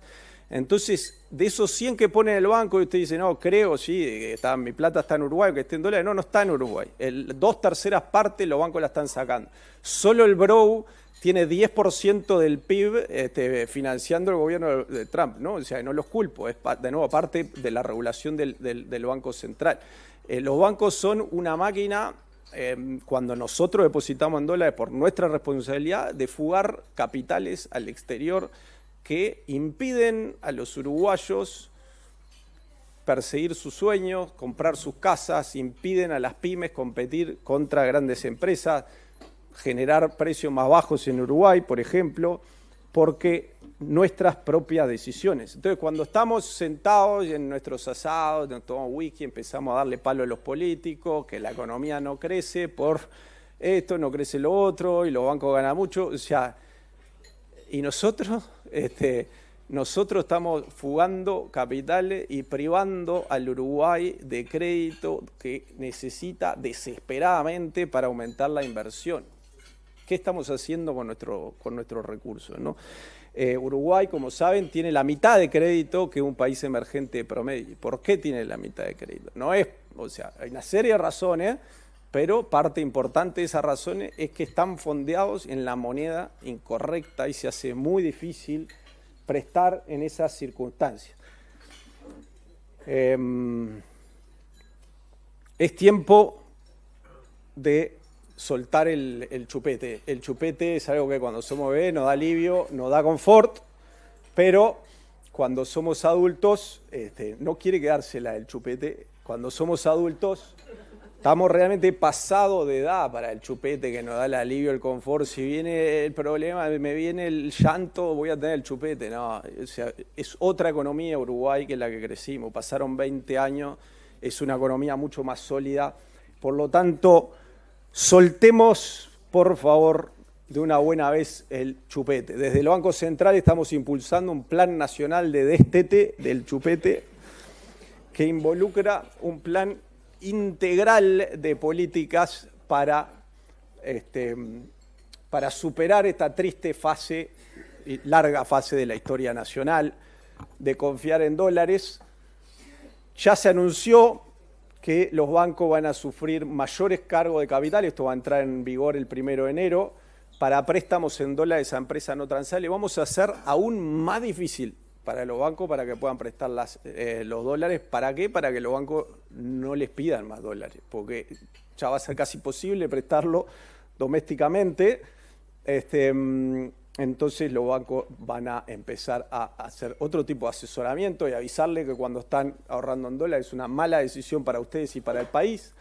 Entonces, de esos 100 que pone en el banco, y usted dice, no, creo, sí, mi plata está en Uruguay, que esté en dólares. No está en Uruguay. 2/3 partes los bancos la están sacando. Solo el BROW tiene 10% del PIB financiando el gobierno de Trump, ¿no? O sea, no los culpo, es de nuevo parte de la regulación del Banco Central. Los bancos son una máquina, cuando nosotros depositamos en dólares por nuestra responsabilidad, de fugar capitales al exterior que impiden a los uruguayos perseguir sus sueños, comprar sus casas, impiden a las pymes competir contra grandes empresas, generar precios más bajos en Uruguay, por ejemplo, porque nuestras propias decisiones. Entonces, cuando estamos sentados en nuestros asados, nos tomamos whisky, empezamos a darle palo a los políticos, que la economía no crece por esto, no crece lo otro, y los bancos ganan mucho, o sea, y nosotros estamos fugando capitales y privando al Uruguay de crédito que necesita desesperadamente para aumentar la inversión. ¿Qué estamos haciendo con nuestros recursos, ¿no? Uruguay, como saben, tiene la mitad de crédito que un país emergente promedio. ¿Por qué tiene la mitad de crédito? No es, o sea, hay una serie de razones, pero parte importante de esas razones es que están fondeados en la moneda incorrecta y se hace muy difícil prestar en esas circunstancias. Es tiempo de soltar el chupete. El chupete es algo que cuando somos bebés nos da alivio, nos da confort, pero cuando somos adultos no quiere quedársela el chupete. Cuando somos adultos estamos realmente pasados de edad para el chupete que nos da el alivio, el confort. Si viene el problema, me viene el llanto, voy a tener el chupete. No, o sea, es otra economía Uruguay que la que crecimos. Pasaron 20 años, es una economía mucho más sólida. Por lo tanto, soltemos, por favor, de una buena vez el chupete. Desde el Banco Central estamos impulsando un plan nacional de destete del chupete que involucra un plan integral de políticas para superar esta triste fase, larga fase de la historia nacional, de confiar en dólares. Ya se anunció que los bancos van a sufrir mayores cargos de capital, esto va a entrar en vigor el 1 de enero, para préstamos en dólares a empresas no transables. Vamos a hacer aún más difícil para los bancos para que puedan prestar los dólares. ¿Para qué? Para que los bancos no les pidan más dólares, porque ya va a ser casi imposible prestarlo domésticamente. Entonces los bancos van a empezar a hacer otro tipo de asesoramiento y avisarle que cuando están ahorrando en dólares es una mala decisión para ustedes y para el país.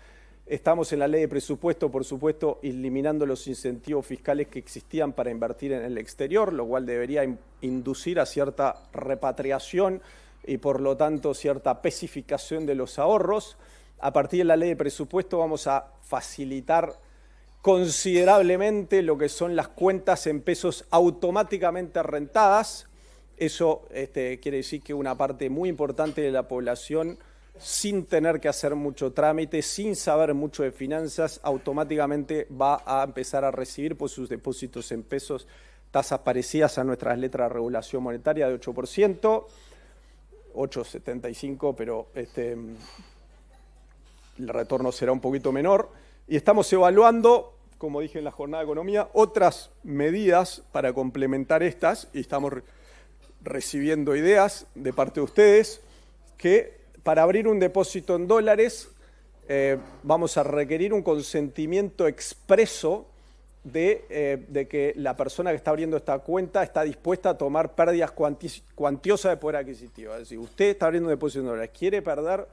Estamos en la ley de presupuesto, por supuesto, eliminando los incentivos fiscales que existían para invertir en el exterior, lo cual debería inducir a cierta repatriación y, por lo tanto, cierta pacificación de los ahorros. A partir de la ley de presupuesto vamos a facilitar considerablemente lo que son las cuentas en pesos automáticamente rentadas. Eso quiere decir que una parte muy importante de la población, sin tener que hacer mucho trámite, sin saber mucho de finanzas, automáticamente va a empezar a recibir por sus depósitos en pesos tasas parecidas a nuestras letras de regulación monetaria de 8%, 8,75, pero el retorno será un poquito menor. Y estamos evaluando, como dije en la jornada de economía, otras medidas para complementar estas, y estamos recibiendo ideas de parte de ustedes, que para abrir un depósito en dólares vamos a requerir un consentimiento expreso de que la persona que está abriendo esta cuenta está dispuesta a tomar pérdidas cuantiosas de poder adquisitivo. Es decir, usted está abriendo un depósito en dólares, quiere perder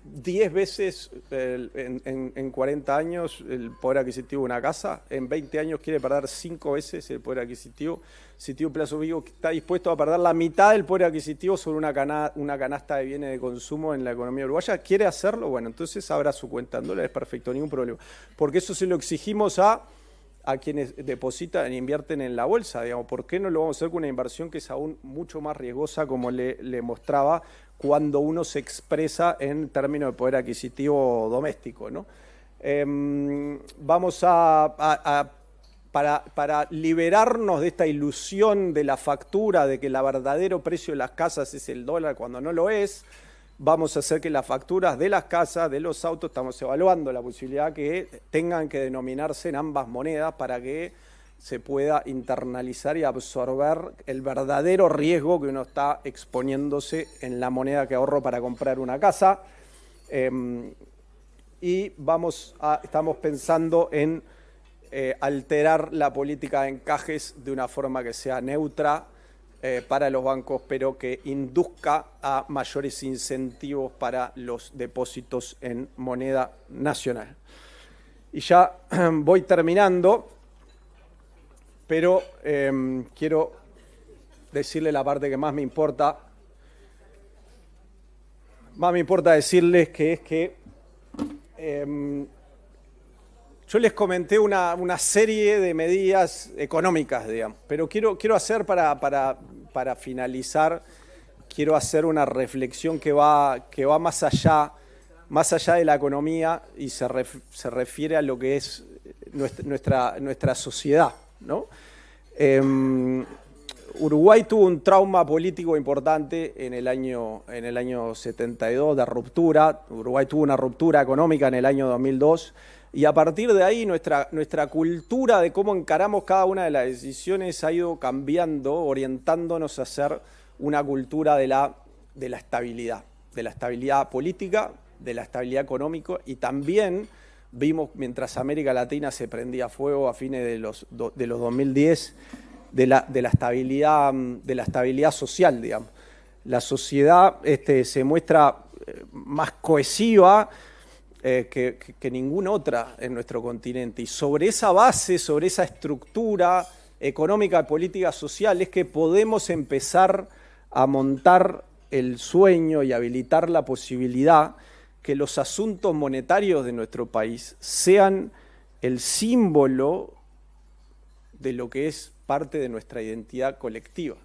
10 veces en 40 años el poder adquisitivo de una casa, en 20 años quiere perder 5 veces el poder adquisitivo, si tiene un plazo fijo está dispuesto a perder la mitad del poder adquisitivo sobre una canasta de bienes de consumo en la economía uruguaya, ¿quiere hacerlo? Bueno, entonces abra su cuenta en dólares, perfecto, ningún problema. Porque eso se lo exigimos a quienes depositan e invierten en la bolsa, digamos. ¿Por qué no lo vamos a hacer con una inversión que es aún mucho más riesgosa, como le mostraba, cuando uno se expresa en términos de poder adquisitivo doméstico, ¿no? Vamos para liberarnos de esta ilusión de la factura, de que el verdadero precio de las casas es el dólar cuando no lo es, vamos a hacer que las facturas de las casas, de los autos, estamos evaluando la posibilidad que tengan que denominarse en ambas monedas para que se pueda internalizar y absorber el verdadero riesgo que uno está exponiéndose en la moneda que ahorro para comprar una casa. Y estamos pensando en alterar la política de encajes de una forma que sea neutra para los bancos, pero que induzca a mayores incentivos para los depósitos en moneda nacional. Y ya voy terminando, pero quiero decirle la parte que más me importa. Más me importa decirles que es que yo les comenté una serie de medidas económicas, digamos, pero quiero hacer para finalizar, quiero hacer una reflexión que va más allá de la economía y se refiere a lo que es nuestra sociedad, ¿no? Uruguay tuvo un trauma político importante en el año 72 de ruptura. Uruguay tuvo una ruptura económica en el año 2002 y a partir de ahí nuestra cultura de cómo encaramos cada una de las decisiones ha ido cambiando, orientándonos a ser una cultura de la estabilidad política, de la estabilidad económica, y también vimos, mientras América Latina se prendía fuego a fines de los 2010, de la estabilidad social, digamos. La sociedad se muestra más cohesiva que ninguna otra en nuestro continente. Y sobre esa base, sobre esa estructura económica, política, social, es que podemos empezar a montar el sueño y habilitar la posibilidad que los asuntos monetarios de nuestro país sean el símbolo de lo que es parte de nuestra identidad colectiva,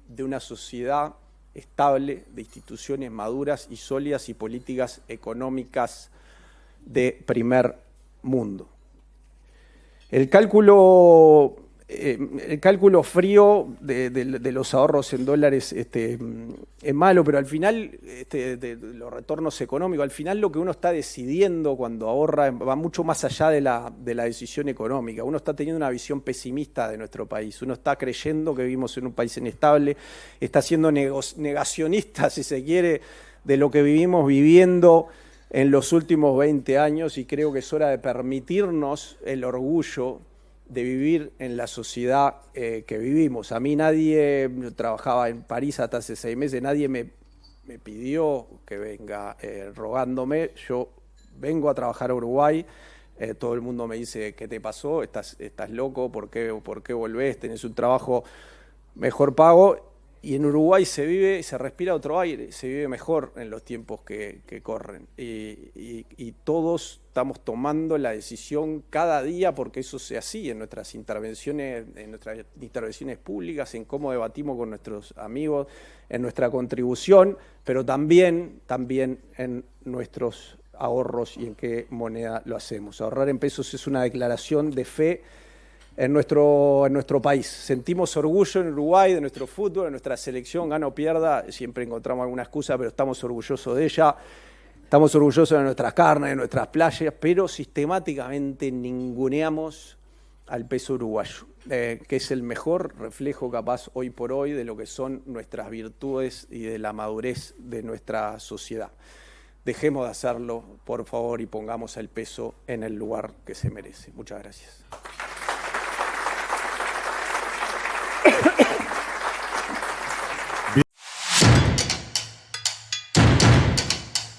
de una sociedad estable, de instituciones maduras y sólidas y políticas económicas de primer mundo. El cálculo frío de los ahorros en dólares es malo, pero al final de los retornos económicos, al final lo que uno está decidiendo cuando ahorra va mucho más allá de la decisión económica. Uno está teniendo una visión pesimista de nuestro país, uno está creyendo que vivimos en un país inestable, está siendo negacionista, si se quiere, de lo que vivimos viviendo en los últimos 20 años, y creo que es hora de permitirnos el orgullo de vivir en la sociedad que vivimos. A mí nadie, yo trabajaba en París hasta hace 6 meses, nadie me pidió que venga rogándome. Yo vengo a trabajar a Uruguay, todo el mundo me dice, ¿qué te pasó? ¿Estás loco? ¿Por qué volvés? ¿Tenés un trabajo mejor pago? Y en Uruguay se respira otro aire, se vive mejor en los tiempos que corren. Y todos estamos tomando la decisión cada día, porque eso sea así en nuestras intervenciones públicas, en cómo debatimos con nuestros amigos, en nuestra contribución, pero también en nuestros ahorros y en qué moneda lo hacemos. Ahorrar en pesos es una declaración de fe en nuestro país. Sentimos orgullo en Uruguay de nuestro fútbol, de nuestra selección, gana o pierda, siempre encontramos alguna excusa, pero estamos orgullosos de ella, estamos orgullosos de nuestras carnes, de nuestras playas, pero sistemáticamente ninguneamos al peso uruguayo, que es el mejor reflejo capaz hoy por hoy de lo que son nuestras virtudes y de la madurez de nuestra sociedad. Dejemos de hacerlo, por favor, y pongamos al peso en el lugar que se merece. Muchas gracias.